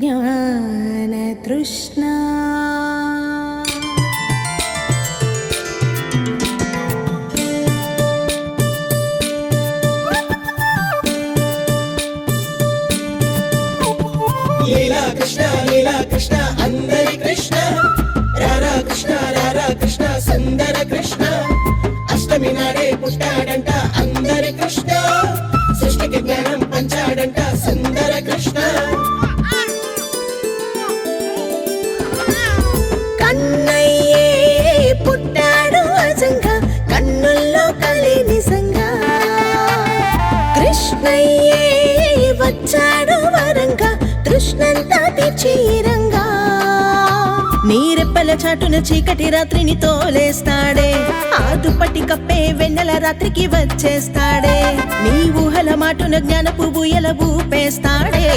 జ్ఞాన తృష్ణ లీలా కృష్ణ అందరి కృష్ణ రారా కృష్ణ సుందర కృష్ణ అష్టమి నాడే పుట్టాడంట అందరి కృష్ణ సృష్టికి జ్ఞానం పంచాడంట సుందర కృష్ణ కన్నయ్యే పుట్టాడు అజంగా కన్నుల్లో కలి నిజంగా కృష్ణయ్యే వచ్చాడు వరంగా కృష్ణంతా తీర్చిరంగా నీరెప్పల చాటున చీకటి రాత్రిని తోలేస్తాడే ఆ దుప్పటి కప్పే వెన్నెల రాత్రికి వచ్చేస్తాడే నీ ఊహల మాటున జ్ఞానపు బుయ్యల ఊపేస్తాడే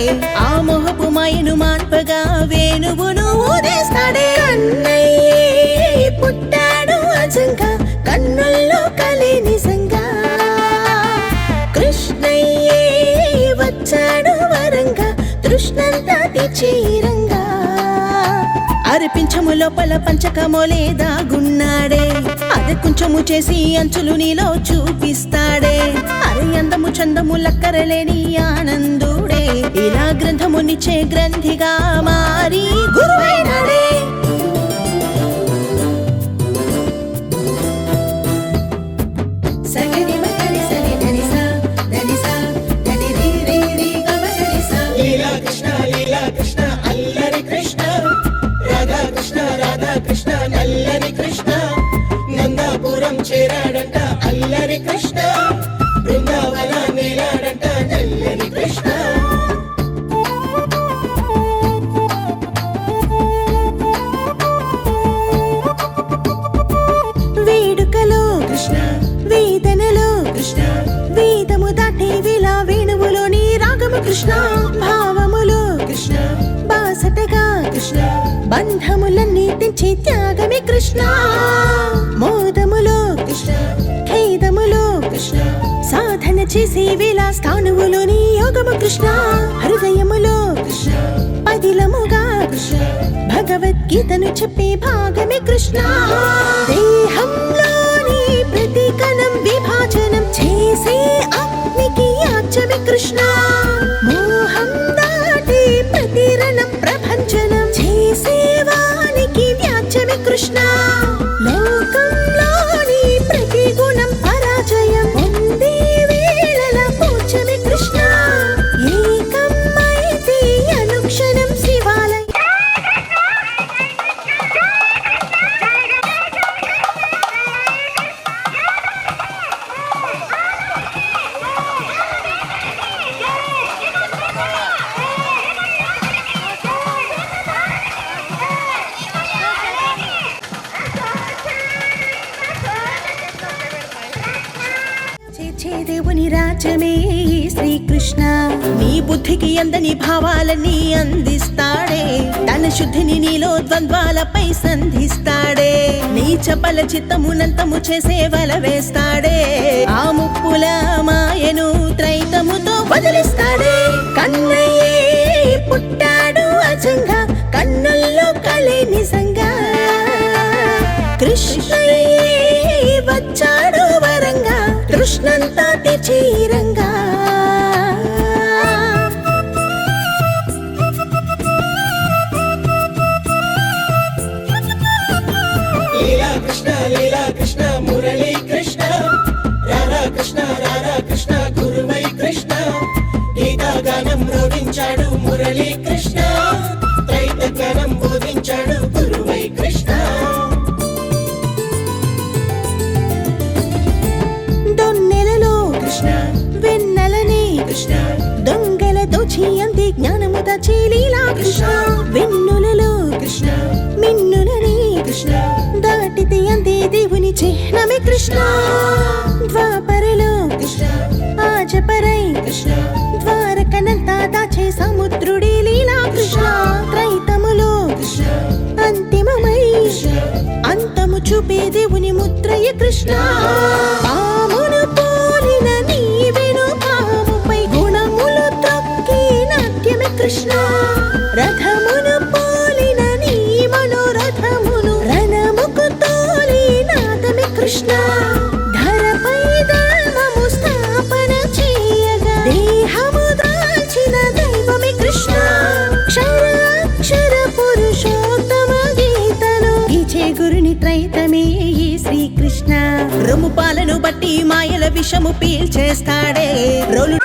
ఆ మొహపు మాయను మాన్పగా వేణువును ఊదేస్తాడే కన్నయ్యే పుట్టాడు అజంగా కన్నుల్లో కలి నిజంగా కృష్ణయ్యే వచ్చాడు వరంగా తృష్ణంతా తీర్చిరంగా అరిపించము లోపల పంచకమోలే దాగున్నాడే అది కొంచెము చేసి అంచులు నీలో చూపిస్తాడే అరే అందము చందము లక్కరలేని ఆనందుడే ఇలా గ్రంథమునిచ్చే గ్రంథిగా మారి గురువైనాడే లీలా కృష్ణ అల్లరి కృష్ణ రాధా కృష్ణ నల్లని కృష్ణ నందాపురం చేరాడంట అల్లరి కృష్ణ బృందావన నేలాడంట నల్లని కృష్ణ వేడుకలో కృష్ణ వేదనలో కృష్ణ వేదము దాటే వేళ వేణువులోని రాగము కృష్ణ భావములో కృష్ణ బాసటగా కృష్ణ బంధములన్నీ తెంచి త్యాగమే కృష్ణ మోదములో కృష్ణ ఖేదములో కృష్ణ సాధన చేసే వేళ స్థానువులోని యోగము కృష్ణ హృదయములో కృష్ణ పదిలముగా కృష్ణ భగవద్గీతను చెప్పే భాగమే కృష్ణ దేహంలోని ప్రతి కణం విభాజనం చేసే అగ్నికి యాజ్యమే కృష్ణ మోహం దాటి ప్రతి రణం ప్రభంజనం చేసేవానికి వ్యాజ్యమే కృష్ణ లోకంలోని ప్రతి గుణం పరాజయం పొందే వేళల పూజ్యమే కృష్ణ ఏకమైతే అనుక్షణం శివాలయ దేవుని రాజ్యమే ఈ శ్రీకృష్ణ నీ బుద్ధికి అందని భావాలన్నీ అందిస్తాడే తన శుద్ధిని నీలో ద్వంద్వాలపై సంధిస్తాడే నీ చపల చిత్తమునంతము చేసే వల వేస్తాడే ఆ ముప్పుల మాయను త్రైతముతో బదిలిస్తాడే కన్నయ్యే పుట్టాడు అజంగా కన్నుల్లో కలే నిజంగా కృష్ణయ్యే వచ్చాడు వరంగా కృష్ణంతా తీర్చిరంగా లీలా కృష్ణ మురళీ కృష్ణ రాధా కృష్ణ గురువై కృష్ణ గీతా గానం మ్రోగించాడు మురళీ కృష్ణ త్రైత గానం బోధించాడు గురువై కృష్ణ దొన్నెలలో కృష్ణ వెన్నెలని కృష్ణ దొంగల దోచి అంది జ్ఞానము దాచి లీలా కృష్ణ వెన్నులలో కృష్ణ మిన్నులని కృష్ణ దాటితే అందే దేవుని చిహ్నమే కృష్ణ ద్వాపరలో కృష్ణ ఆజపరై కృష్ణ ద్వారకనంతా దాచే సముద్రుడి లీలా కృష్ణ త్రైతములో కృష్ణ అంతిమమై అంతము చూపే దేవుని ముద్రయ కృష్ణ పామును పోలిన నీవెను పాముపై గుణములు త్రొక్కి నాట్యమే కృష్ణ రథ రొమ్ము పాలను బట్టి మాయల విషము పీల్చేస్తాడే రోలు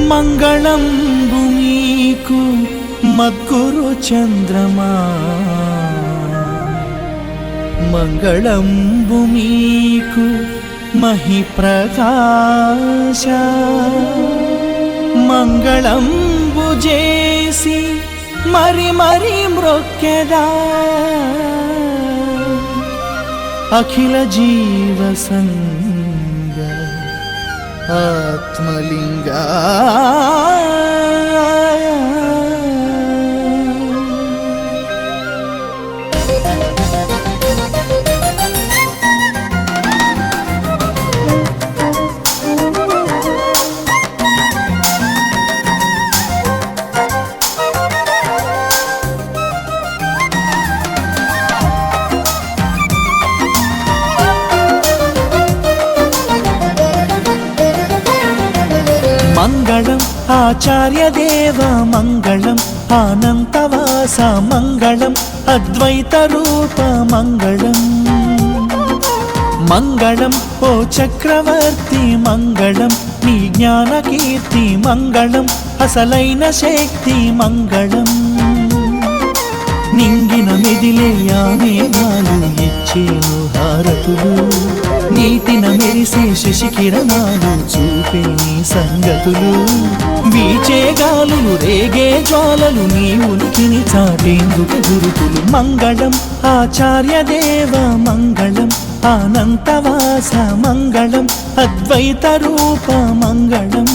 మంగళంబు మీకు మద్గురు చంద్రమా మంగళంబు మీకు మహి ప్రకాశ మంగళంబు చేసి మరి మరి మ్రొక్కెదా అఖిల జీవ సంగ ఆత్మలింగా ఆచార్యదేవ మంగళం ఆనంతవాస మంగళం అద్వైత రూప మంగళం మంగళం ఓ చక్రవర్తి మంగళం నీ జ్ఞాన కీర్తి మంగళం అసలైన శక్తి మంగళం నింగిన మెదిలే మేఘాలు ఇచ్చేను హారతులు నీటిన మెరిసే శశికిరణాలు చూపే నీ సంగతులు వీచే గాలులు రేగే జ్వాలలు నీ ఉనికిని చాటేందుకు గురుతులు మంగళం ఆచార్యదేవ మంగళం ఆనంతవాస మంగళం అద్వైత రూప మంగళం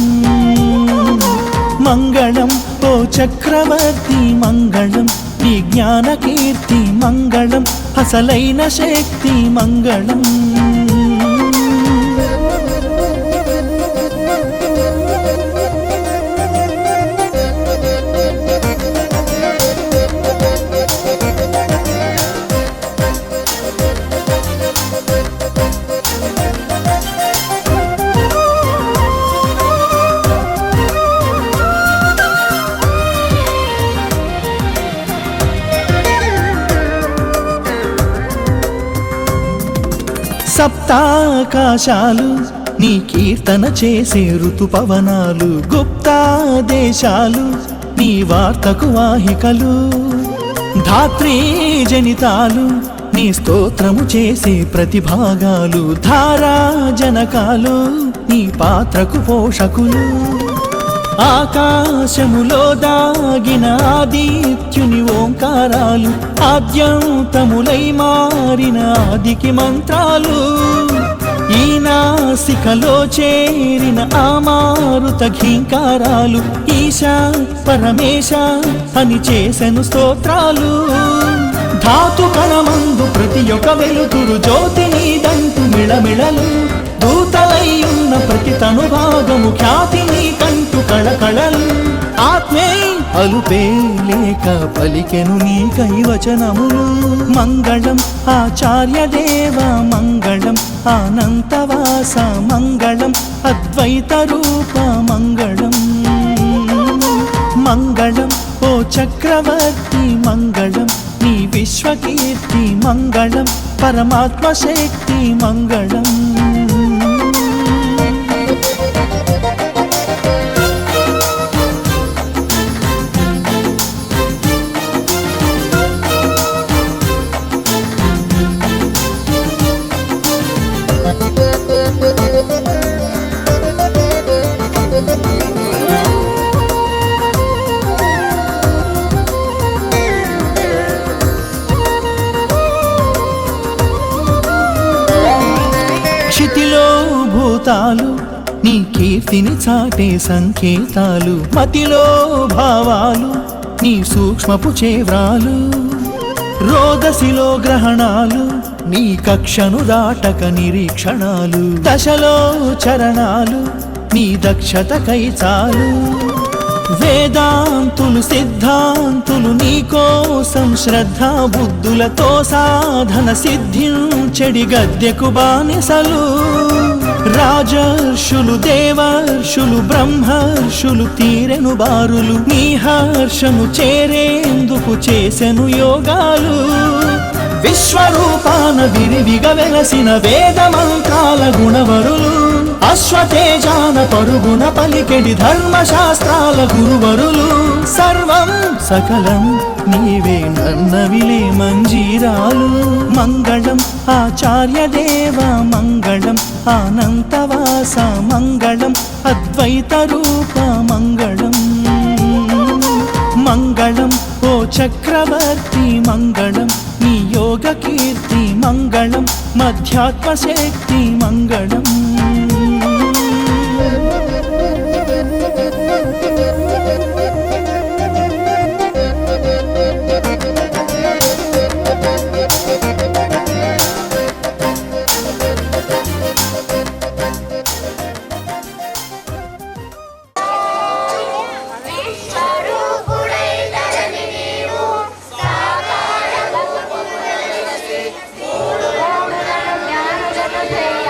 మంగళం ఓ చక్రవర్తి మంగళం నీ జ్ఞాన కీర్తి మంగళం అసలైన శక్తి మంగళం సప్తాకాశాలు నీ కీర్తన చేసే ఋతుపవనాలు గుప్తా దేశాలు నీ వార్తకు వాహికలు ధాత్రీ జనితాలు నీ స్తోత్రము చేసే ప్రతిభాగాలు ధారా జనకాలు నీ పాత్రకు పోషకులు ఆకాశములో దాగిన ఆదిత్యుని ఓంకారాలు ఆద్యంతములై మారిన ఆదికి మంత్రాలు ఈ నాసికలో చేరిన ఆ మారుత ఘీంకారాలు ఈశా పరమేశ అని చేసెను స్తోత్రాలు ధాతు కణమందు ప్రతి ఒక్క వెలుతురు జ్యోతి నీదంటూ మిళమిళలు దూతలై ఉన్న ప్రతి తను భాగము ఖ్యాతి నీ కంటూ కళకళలు ఆత్మే అలుపే లేక పలికెను నీ కైవచనములు మంగళం ఆచార్యదేవ మంగళం ఆనంతవాస మంగళం అద్వైత రూప మంగళం మంగళం ఓ చక్రవర్తి మంగళం నీ విశ్వకీర్తి మంగళం పరమాత్మ శక్తి మంగళం క్షితిలో భూతాలు నీ కీర్తిని చాటే సంకేతాలు మతిలో భావాలు నీ సూక్ష్మపు చేవ్రాలు రోదసిలో గ్రహణాలు నీ కక్షను దాటక నిరీక్షణాలు దశలో చరణాలు నీ దక్షతకై చాలు వేదాంతులు సిద్ధాంతులు నీకోసం శ్రద్ధా బుద్ధులతో సాధన సిద్ధించెడి గద్దెకు బానిసలు రాజర్షులు దేవర్షులు బ్రహ్మర్షులు తీరెను బారులు నీ హర్షను చేరేందుకు చేసెను యోగాలు విశ్వరూపాన విరివిగా వెలసిన వేద మంత్రాల గుణవరులు అశ్వతేజాన పరుగున పలికెడి ధర్మశాస్త్రాల గురువరులు సర్వం సకలం నీవే నన్నవిలే మంజీరాలు మంగళం ఆచార్యదేవ మంగళం ఆనంతవాస మంగళం అద్వైత రూప మంగళం మంగళం ఓ చక్రవర్తి మంగళం నీ యోగ కీర్తి మంగళం మధ్యాత్మ శక్తి మంగళం జ్ఞానులను చేయ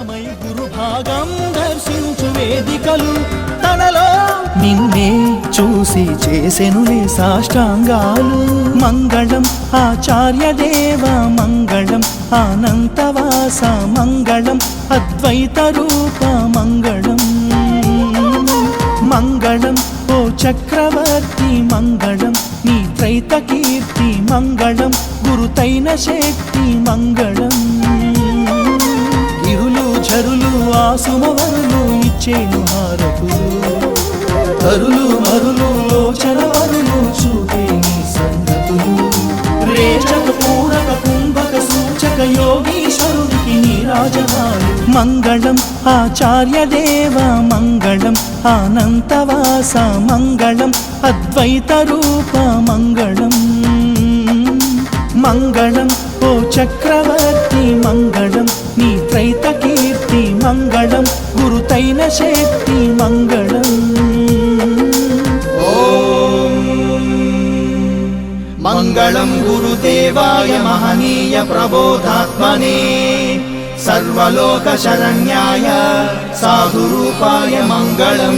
ఏకమై గురు భాగం దర్శించు వేదికలు తనలో నిన్నే చూసి చేసెనులే సాష్టాంగాలు మంగళం ఆచార్య దేవ మంగళం అనంతవాస మంగళం అద్వైత రూప మంగళం మంగళం ఓ చక్రవర్తి మంగళం నీ త్రైత కీర్తి మంగళం గురుతైన శక్తి మంగళం ఇరులు ఝరులు ఆసుమవరులు ఇచ్చేను హారతులు తరులు మరులు లోచన వరులు చూపే నీ సంగతులు రేచక పూరక కుంభక సూచక యోగీశ్వరుడికి నీరాజనాలు మంగళం ఆచార్య దేవ మంగళం అనంతవాస మంగళం అద్వైత రూప మంగళం మంగళం ఓ చక్రవర్తి మంగళం నీ త్రైత కీర్తి మంగళం గురుతైన శక్తి మంగళం మంగళం గురుదేవాయ మహనీయ ప్రబోధాత్మనే సర్వలోక శరణ్యాయ సాధురూపాయ మంగళం